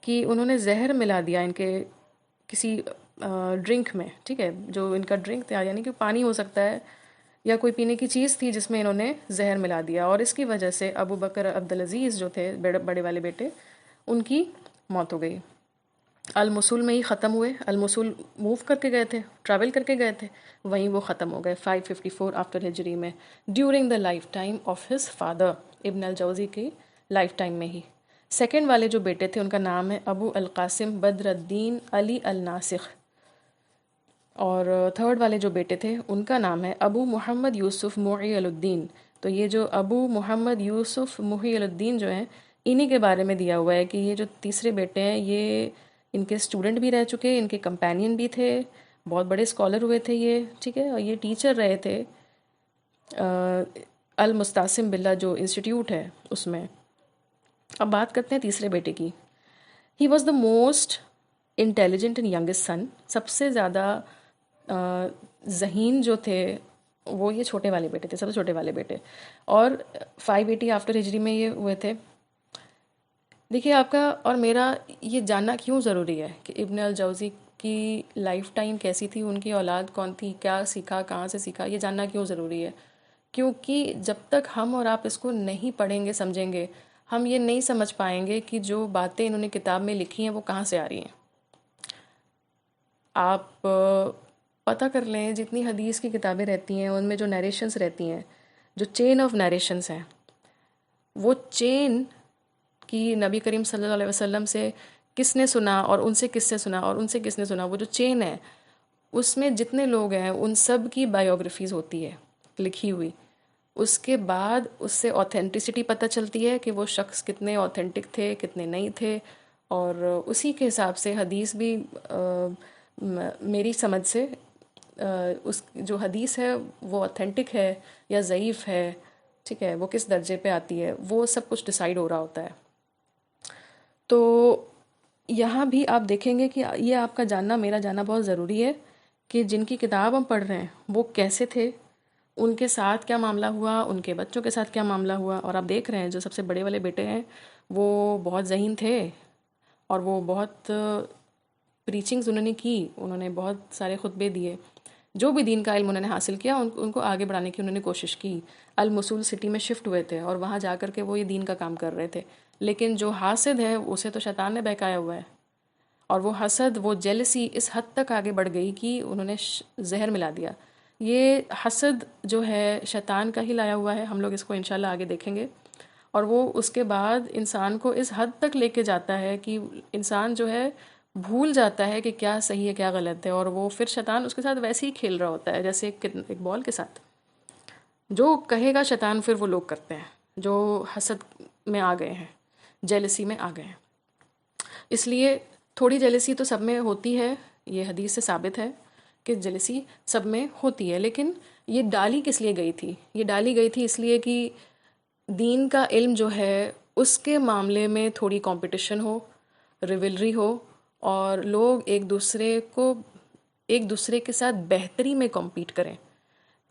کہ انہوں نے زہر ملا دیا ان کے کسی ڈرنک میں. ٹھیک ہے, جو ان کا ڈرنک تھا یعنی کہ پانی ہو سکتا ہے یا کوئی پینے کی چیز تھی جس میں انہوں نے زہر ملا دیا, اور اس کی وجہ سے ابو بکر عبدالعزیز جو تھے بڑے والے بیٹے, ان کی موت ہو گئی. الموصول میں ہی ختم ہوئے, الموصول موو کر کے گئے تھے, ٹریول کر کے گئے تھے, وہیں وہ ختم ہو گئے 554 آفٹر ہجری میں, during the life time of his father ابن الجوزی کی لائف ٹائم میں ہی. سیکنڈ والے جو بیٹے تھے ان کا نام ہے ابو القاسم بدر الدین علی الناسخ, اور تھرڈ والے جو بیٹے تھے ان کا نام ہے ابو محمد یوسف محی الدین. تو یہ جو ابو محمد یوسف محی الدین جو ہیں انہی کے بارے میں دیا ہوا ہے کہ یہ جو تیسرے بیٹے ہیں یہ ان کے اسٹوڈنٹ بھی رہ چکے, ان کے کمپینین بھی تھے, بہت بڑے اسکالر ہوئے تھے یہ. ٹھیک ہے, اور یہ ٹیچر رہے تھے المستعصم باللہ جو انسٹیٹیوٹ ہے اس میں. اب بات کرتے ہیں تیسرے بیٹے کی. He was the most intelligent and youngest son, سب سے زیادہ ذہین جو تھے وہ یہ چھوٹے والے بیٹے تھے, سب سے چھوٹے والے بیٹے, اور 580 آفٹر ہجری میں یہ ہوئے تھے. دیکھیے آپ کا اور میرا یہ جاننا کیوں ضروری ہے کہ ابن الجوزی کی لائف ٹائم کیسی تھی, ان کی اولاد کون تھی, کیا سیکھا, کہاں سے سیکھا, یہ جاننا کیوں ضروری ہے؟ کیونکہ جب تک ہم اور آپ اس کو نہیں پڑھیں گے, سمجھیں گے, ہم یہ نہیں سمجھ پائیں گے کہ جو باتیں انہوں نے کتاب میں لکھی ہیں وہ کہاں سے آ رہی ہیں. آپ پتہ کر لیں جتنی حدیث کی کتابیں رہتی ہیں ان میں جو نیریشنز رہتی ہیں, جو چین آف نیریشنز ہیں, وہ چین کی نبی کریم صلی اللہ علیہ وسلم سے کس نے سنا اور ان سے کس نے سنا اور ان سے کس نے سنا, وہ جو چین ہے اس میں جتنے لوگ ہیں ان سب کی بایوگرافیز ہوتی ہے لکھی ہوئی. اس کے بعد اس سے آتھینٹسٹی پتہ چلتی ہے کہ وہ شخص کتنے آتھینٹک تھے, کتنے نہیں تھے, اور اسی کے حساب سے حدیث بھی میری سمجھ سے اس جو حدیث ہے وہ آتھینٹک ہے یا ضعیف ہے, ٹھیک ہے, وہ کس درجے پہ آتی ہے, وہ سب کچھ ڈیسائیڈ ہو رہا ہوتا ہے. تو یہاں بھی آپ دیکھیں گے کہ یہ آپ کا جاننا, میرا جاننا بہت ضروری ہے کہ جن کی کتاب ہم پڑھ رہے ہیں وہ کیسے تھے, ان کے ساتھ کیا معاملہ ہوا, ان کے بچوں کے ساتھ کیا معاملہ ہوا. اور آپ دیکھ رہے ہیں جو سب سے بڑے والے بیٹے ہیں وہ بہت ذہین تھے, اور وہ بہت پریچنگز انہوں نے کی, انہوں نے بہت سارے خطبے دیے, جو بھی دین کا علم انہوں نے حاصل کیا ان کو آگے بڑھانے کی انہوں نے کوشش کی. الموصول سٹی میں شفٹ ہوئے تھے اور وہاں جا کر کے وہ یہ دین کا کام کر رہے تھے, لیکن جو حاسد ہے اسے تو شیطان نے بہکایا ہوا ہے, اور وہ حسد, وہ جیلسی اس حد تک آگے بڑھ گئی کہ انہوں نے زہر ملا دیا. یہ حسد جو ہے شیطان کا ہی لایا ہوا ہے, ہم لوگ اس کو انشاءاللہ آگے دیکھیں گے, اور وہ اس کے بعد انسان کو اس حد تک لے کے جاتا ہے کہ انسان جو ہے بھول جاتا ہے کہ کیا صحیح ہے کیا غلط ہے, اور وہ پھر شیطان اس کے ساتھ ویسے ہی کھیل رہا ہوتا ہے جیسے ایک بال کے ساتھ. جو کہے گا شیطان پھر وہ لوگ کرتے ہیں جو حسد میں آ گئے ہیں, جیلسی میں آ گئے ہیں. اس لیے تھوڑی جیلسی تو سب میں ہوتی ہے, یہ حدیث سے ثابت ہے کہ جیلسی سب میں ہوتی ہے, لیکن یہ ڈالی کس لیے گئی تھی؟ یہ ڈالی گئی تھی اس لیے کہ دین کا علم جو ہے اس کے معاملے میں تھوڑی کمپٹیشن ہو, ریولری ہو, اور لوگ ایک دوسرے کے ساتھ بہتری میں کمپیٹ کریں.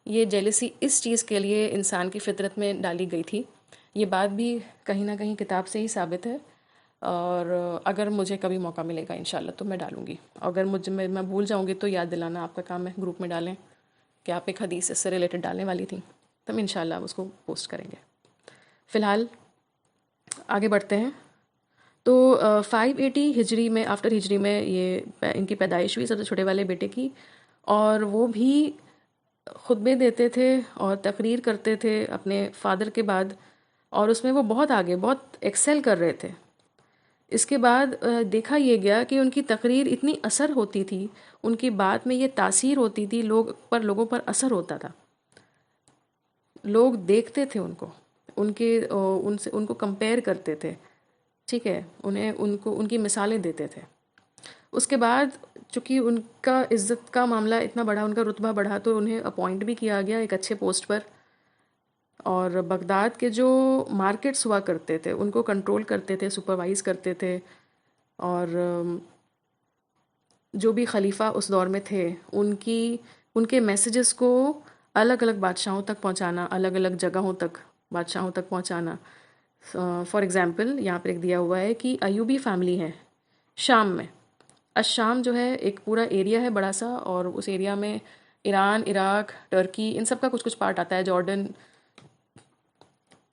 یہ جیلسی اس چیز کے لیے انسان کی فطرت میں ڈالی گئی تھی. یہ بات بھی کہیں نہ کہیں کتاب سے ہی ثابت ہے. اور اگر مجھے کبھی موقع ملے گا انشاءاللہ تو میں ڈالوں گی. اگر میں بھول جاؤں گی تو یاد دلانا آپ کا کام ہے, گروپ میں ڈالیں کہ آپ ایک حدیث اس سے ریلیٹڈ ڈالنے والی تھی, تو ہم انشاءاللہ اس کو پوسٹ کریں گے. فی الحال آگے بڑھتے ہیں. تو 580 ہجری میں, آفٹر ہجری میں یہ ان کی پیدائش ہوئی سب سے چھوٹے والے بیٹے کی, اور وہ بھی خطبے دیتے تھے اور تقریر کرتے تھے اپنے فادر کے بعد, اور اس میں وہ بہت آگے, بہت ایکسل کر رہے تھے. اس کے بعد دیکھا یہ گیا کہ ان کی تقریر اتنی اثر ہوتی تھی, ان کی بات میں یہ تاثیر ہوتی تھی, لوگوں پر اثر ہوتا تھا, لوگ دیکھتے تھے ان کو, ان کو کمپیئر کرتے تھے, ٹھیک ہے, ان کی مثالیں دیتے تھے. اس کے بعد چونکہ ان کا عزت کا معاملہ اتنا بڑھا, ان کا رتبہ بڑھا, تو انہیں اپوائنٹ بھی کیا گیا ایک اچھے پوسٹ پر, اور بغداد کے جو مارکیٹس ہوا کرتے تھے ان کو کنٹرول کرتے تھے, سپروائز کرتے تھے, اور جو بھی خلیفہ اس دور میں تھے ان کے میسیجز کو الگ الگ بادشاہوں تک پہنچانا, الگ الگ جگہوں تک بادشاہوں تک پہنچانا. فار ایگزامپل یہاں پر ایک دیا ہوا ہے کہ ایوبی فیملی ہے شام میں. الشام جو ہے ایک پورا ایریا ہے بڑا سا, اور اس ایریا میں ایران, عراق, ٹرکی, ان سب کا کچھ کچھ پارٹ آتا ہے, جارڈن.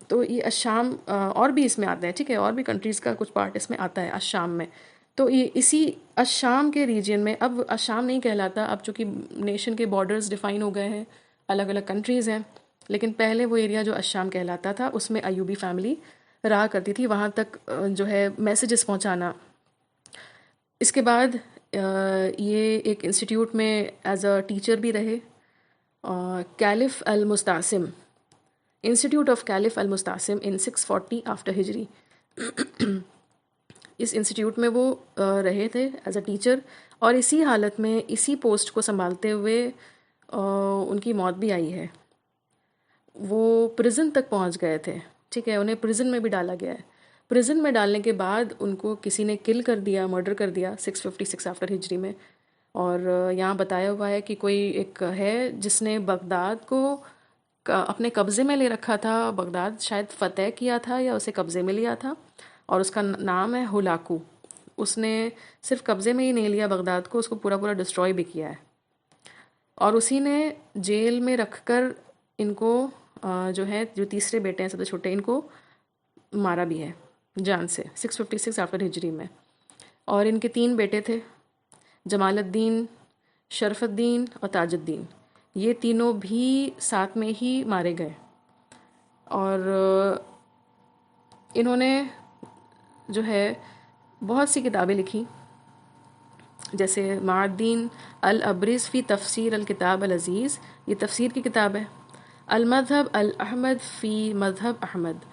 تو یہ الشام اور بھی اس میں آتے ہیں, ٹھیک ہے, اور بھی کنٹریز کا کچھ پارٹ اس میں آتا ہے الشام میں. تو یہ اسی الشام کے ریجن میں, اب الشام نہیں کہلاتا, اب چونکہ نیشن کے بارڈرز ڈیفائن ہو گئے ہیں, الگ الگ کنٹریز ہیں, لیکن پہلے وہ ایریا جو الشام کہلاتا تھا اس میں ایوبی فیملی رہا کرتی تھی, وہاں تک جو ہے میسیجز پہنچانا. اس کے بعد یہ ایک انسٹیٹیوٹ میں ایز اے ٹیچر بھی رہے, کیلف المستعصم, انسٹیٹیوٹ آف کیلف المستعصم ان 640 آفٹر ہجری. اس انسٹیٹیوٹ میں وہ رہے تھے ایز اے ٹیچر, اور اسی حالت میں اسی پوسٹ کو سنبھالتے ہوئے ان کی موت بھی آئی ہے. وہ پرزن تک پہنچ گئے تھے, ٹھیک ہے, انہیں پرزن میں بھی ڈالا گیا ہے. پرزن میں ڈالنے کے بعد ان کو کسی نے کل کر دیا, مرڈر کر دیا 656 آفٹر ہجری میں. اور یہاں بتایا ہوا ہے کہ کوئی ایک ہے جس نے بغداد کو اپنے قبضے میں لے رکھا تھا, بغداد شاید فتح کیا تھا یا اسے قبضے میں لیا تھا, اور اس کا نام ہے ہلاکو. اس نے صرف قبضے میں ہی نہیں لیا بغداد کو, اس کو پورا پورا ڈسٹروائے بھی کیا ہے. اور اسی نے جیل میں رکھ کر ان کو جو ہے, جو تیسرے بیٹے ہیں سب سے چھوٹے, ان کو مارا بھی ہے جان سے 656 آفٹر ہجری میں. اور ان کے 3 بیٹے تھے, جمال الدین, شرف الدین اور تاج الدین. یہ تینوں بھی ساتھ میں ہی مارے گئے. اور انہوں نے جو ہے بہت سی کتابیں لکھی, جیسے معدین الابرز فی تفسیر الکتاب العزیز, یہ تفسیر کی کتاب ہے. المذہب الاحمد فی مذہب احمد,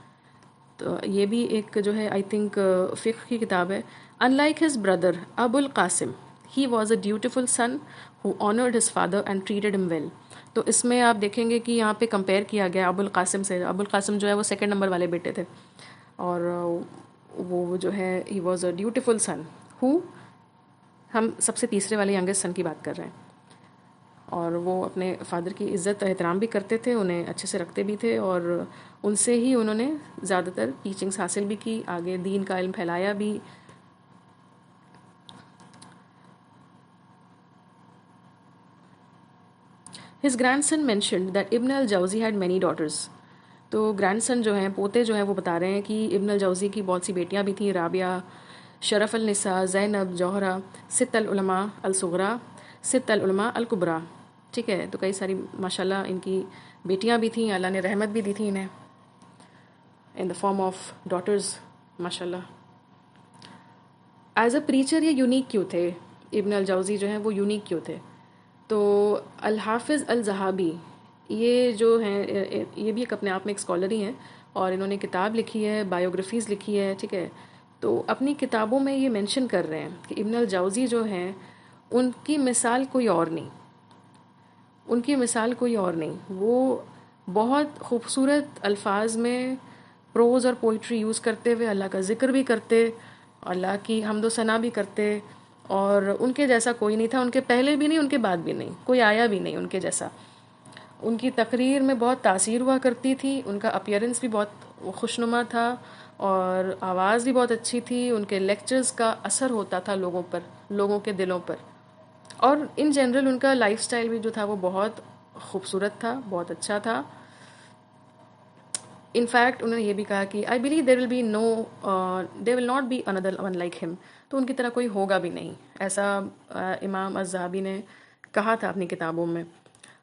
تو یہ بھی ایک جو ہے آئی تھنک فقہ کی کتاب ہے. Unlike his brother Abu al-Qasim, he was a dutiful son who honored his father and treated him well. تو اس میں آپ دیکھیں گے کہ یہاں پہ کمپیئر کیا گیا ابو القاسم سے. ابو القاسم جو ہے وہ 2nd نمبر والے بیٹے تھے, اور وہ جو ہے he was a dutiful son who, ہم سب سے تیسرے والے ینگسٹ سن کی بات کر رہے ہیں, اور وہ اپنے فادر کی عزت احترام بھی کرتے تھے, انہیں اچھے سے رکھتے بھی تھے, اور ان سے ہی انہوں نے زیادہ تر ٹیچنگز حاصل بھی کی, آگے دین کا علم پھیلایا بھی. His grandson mentioned that Ibn al-Jawzi had many daughters. تو گرینڈ سن جو ہیں, پوتے جو ہیں, وہ بتا رہے ہیں کہ ابن الجوزی کی بہت سی بیٹیاں بھی تھیں, رابعہ, شرف النساء, زینب, جوہرہ, ست العلماء الصغرا, ست العلماء الکبریٰ, ٹھیک ہے. تو کئی ساری ماشاءاللہ ان کی بیٹیاں بھی تھیں, اللہ نے رحمت بھی دی تھی انہیں ان دا فارم آف ڈاٹرز, ماشاءاللہ. ایز اے پریچر یہ یونیک کیوں تھے, ابن الجوزی جو ہیں وہ یونیک کیوں تھے؟ تو الحافظ الذہبی یہ جو ہیں, یہ بھی ایک اپنے آپ میں ایک اسکالر ہی ہیں, اور انہوں نے کتاب لکھی ہے, بایوگرافیز لکھی ہے, ٹھیک ہے. تو اپنی کتابوں میں یہ مینشن کر رہے ہیں کہ ابن الجوزی جو ہیں ان کی مثال کوئی اور نہیں, ان کی مثال کوئی اور نہیں. وہ بہت خوبصورت الفاظ میں پروز اور پوئٹری یوز کرتے ہوئے اللہ کا ذکر بھی کرتے, اللہ کی حمد و ثنا بھی کرتے, اور ان کے جیسا کوئی نہیں تھا, ان کے پہلے بھی نہیں, ان کے بعد بھی نہیں, کوئی آیا بھی نہیں ان کے جیسا. ان کی تقریر میں بہت تاثیر ہوا کرتی تھی, ان کا اپیرنس بھی بہت خوشنما تھا, اور آواز بھی بہت اچھی تھی. ان کے لیکچرز کا اثر ہوتا تھا لوگوں پر، لوگوں کے دلوں پر. اور ان جنرل ان کا لائف سٹائل بھی جو تھا وہ بہت خوبصورت تھا، بہت اچھا تھا. ان فیکٹ انہوں نے یہ بھی کہا کہ I believe there will be no, there will not be another one like him. تو ان کی طرح کوئی ہوگا بھی نہیں، ایسا امام الذہبی نے کہا تھا اپنی کتابوں میں.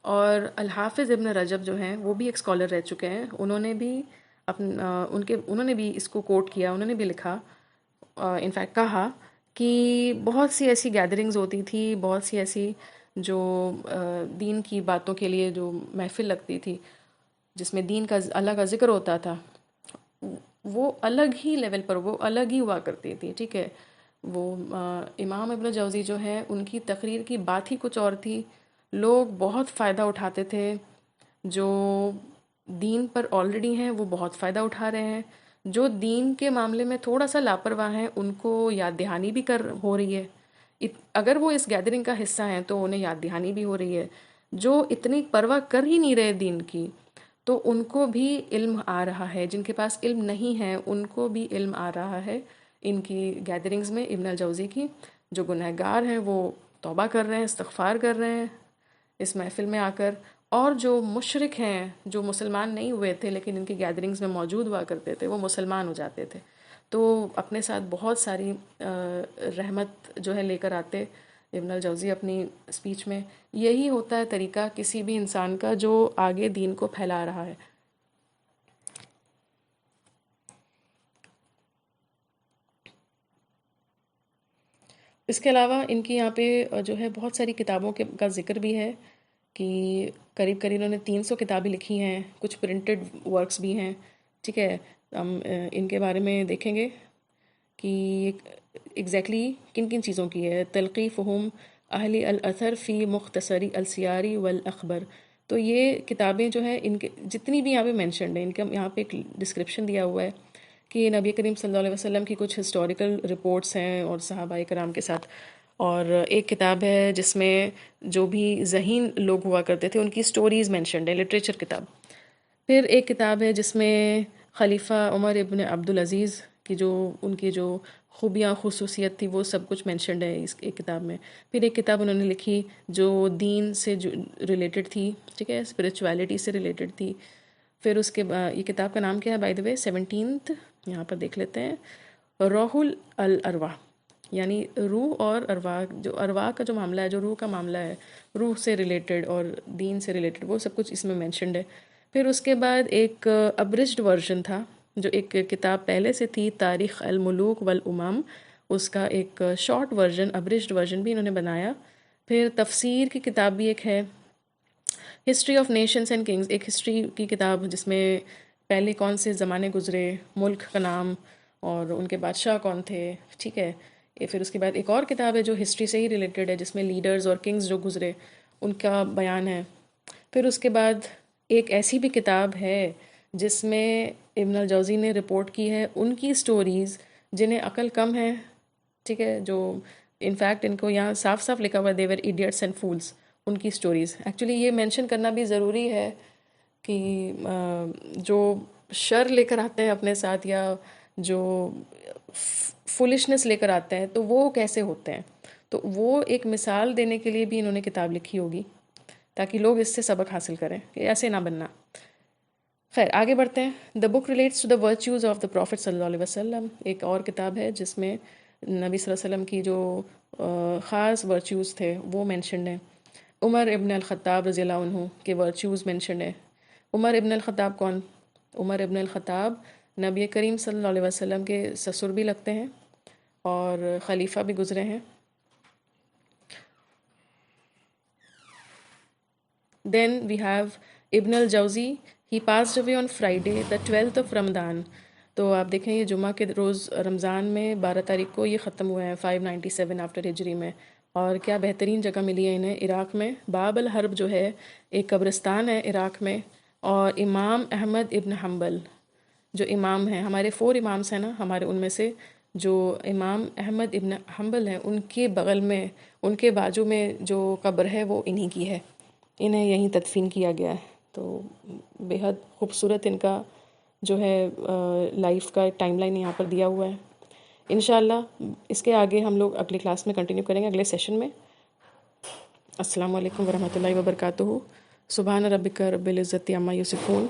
اور الحافظ ابن رجب جو ہیں وہ بھی ایک اسکالر رہ چکے ہیں. انہوں نے بھی انہوں نے بھی اس کو کوٹ کیا. انہوں نے بھی لکھا، انفیکٹ کہا کہ بہت سی ایسی گیدرنگز ہوتی تھی، بہت سی ایسی جو دین کی باتوں کے لیے جو محفل لگتی تھی جس میں دین کا اللہ کا ذکر ہوتا تھا، وہ الگ ہی لیول پر، وہ الگ ہی ہوا کرتی تھی. ٹھیک ہے، وہ امام ابن جوزی جو ہے ان کی تقریر کی بات ہی کچھ اور تھی. لوگ بہت فائدہ اٹھاتے تھے. جو دین پر آلریڈی ہیں وہ بہت فائدہ اٹھا رہے ہیں. جو دین کے معاملے میں تھوڑا سا لاپرواہ ہیں ان کو یاد دہانی بھی ہو رہی ہے. اگر وہ اس گیدرنگ کا حصہ ہیں تو انہیں یاد دہانی بھی ہو رہی ہے. جو اتنی پرواہ کر ہی نہیں رہے دین کی تو ان کو بھی علم آ رہا ہے. جن کے پاس علم نہیں ہے ان کو بھی علم آ رہا ہے ان کی گیدرنگز میں ابن الجوزی کی. جو گنہگار ہیں وہ توبہ کر رہے ہیں، استغفار کر رہے ہیں اس محفل میں آ کر. اور جو مشرک ہیں، جو مسلمان نہیں ہوئے تھے لیکن ان کی گیدرنگز میں موجود ہوا کرتے تھے، وہ مسلمان ہو جاتے تھے. تو اپنے ساتھ بہت ساری رحمت جو ہے لے کر آتے ابن الجوزی اپنی اسپیچ میں. یہی ہوتا ہے طریقہ کسی بھی انسان کا جو آگے دین کو پھیلا رہا ہے. اس کے علاوہ ان کی یہاں پہ جو ہے بہت ساری کتابوں کا ذکر بھی ہے کہ قریب قریب انہوں نے 300 کتابیں لکھی ہیں. کچھ پرنٹڈ ورکس بھی ہیں. ٹھیک ہے، ہم ان کے بارے میں دیکھیں گے کہ ایگزیکٹلی کن کن چیزوں کی ہے. تلقیفہم اہل الاثر فی مختصری السیاری والاخبر. تو یہ کتابیں جو ہیں ان کے جتنی بھی یہاں پہ مینشنڈ ہیں، ان کا یہاں پہ ایک ڈسکرپشن دیا ہوا ہے کہ نبی کریم صلی اللہ علیہ وسلم کی کچھ ہسٹوریکل رپورٹس ہیں اور صحابہ کرام کے ساتھ. اور ایک کتاب ہے جس میں جو بھی ذہین لوگ ہوا کرتے تھے ان کی سٹوریز مینشنڈ ہیں، لٹریچر کتاب. پھر ایک کتاب ہے جس میں خلیفہ عمر ابن عبدالعزیز کی جو ان کی جو خوبیاں خصوصیت تھی وہ سب کچھ مینشنڈ ہے اس ایک کتاب میں. پھر ایک کتاب انہوں نے لکھی جو دین سے جو ریلیٹڈ تھی، ٹھیک ہے، اسپریچویلٹی سے ریلیٹڈ تھی. پھر اس کے یہ کتاب کا نام کیا ہے بائی دا وے؟ 17th یہاں پر دیکھ لیتے ہیں. روح الارواح، یعنی روح اور ارواح. جو ارواح کا جو معاملہ ہے، جو روح کا معاملہ ہے، روح سے ریلیٹڈ اور دین سے ریلیٹڈ، وہ سب کچھ اس میں مینشنڈ ہے. پھر اس کے بعد ایک ابرجڈ ورژن تھا جو ایک کتاب پہلے سے تھی، تاریخ الملوک والامم. اس کا ایک شارٹ ورژن، ابرجڈ ورژن بھی انہوں نے بنایا. پھر تفسیر کی کتاب بھی ایک ہے، history of nations and kings, ایک ہسٹری کی کتاب جس میں پہلے کون سے زمانے گزرے، ملک کا نام اور ان کے بادشاہ کون تھے. ٹھیک ہے، پھر اس کے بعد ایک اور کتاب ہے جو ہسٹری سے ہی ریلیٹڈ ہے جس میں لیڈرز اور کنگز جو گزرے ان کا بیان ہے. پھر اس کے بعد ایک ایسی بھی کتاب ہے جس میں ابن الجوزی نے رپورٹ کی ہے ان کی سٹوریز جنہیں عقل کم ہے. ٹھیک ہے، جو انفیکٹ ان کو یہاں صاف صاف لکھا ہوا ہے دیور ایڈیٹس اینڈ فولس. ان کی سٹوریز ایکچولی یہ مینشن کرنا بھی ضروری ہے کہ جو شر لے کر آتے ہیں اپنے ساتھ یا جو فولشنس لے کر آتے ہیں تو وہ کیسے ہوتے ہیں. تو وہ ایک مثال دینے کے لیے بھی انہوں نے کتاب لکھی ہوگی تاکہ لوگ اس سے سبق حاصل کریں کہ ایسے نہ بننا. خیر آگے بڑھتے ہیں. The book relates to the virtues of the prophet صلی اللہ علیہ وسلم. ایک اور کتاب ہے جس میں نبی صلی اللہ علیہ وسلم کی جو خاص ورچوز تھے وہ مینشنڈ ہیں. عمر ابن الخطاب رضی اللہ عنہ کے ورچوز مینشنڈ ہیں. عمر ابن الخطاب کون؟ عمر ابن الخطاب نبی کریم صلی اللہ علیہ وسلم کے سسر بھی لگتے ہیں اور خلیفہ بھی گزرے ہیں. Then we have Ibn al-Jawzi. He passed away on Friday, the 12th of Ramadan. تو آپ دیکھیں یہ جمعہ کے روز رمضان میں 12 تاریخ کو یہ ختم ہوا ہے 597 آفٹر ہجری میں. اور کیا بہترین جگہ ملی ہے انہیں عراق میں. باب الحرب جو ہے ایک قبرستان ہے عراق میں. اور امام احمد ابن حنبل جو امام ہیں، ہمارے 4 امامس ہیں نا ہمارے، ان میں سے جو امام احمد ابن حنبل ہیں ان کے بغل میں، ان کے بازو میں جو قبر ہے وہ انہی کی ہے. انہیں یہیں تدفین کیا گیا ہے. تو بے حد خوبصورت ان کا جو ہے لائف کا ایک ٹائم لائن یہاں پر دیا ہوا ہے. انشاءاللہ اس کے آگے ہم لوگ اگلی کلاس میں کنٹینیو کریں گے، اگلے سیشن میں. السلام علیکم ورحمۃ اللہ وبرکاتہ. سبحان ربک رب العزت عما یصفون،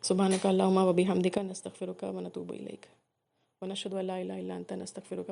سبحانک اللہم و بحمدک نستغفرک و نتوب الیک ونشہد ان لا الہ الا انت نستغفرک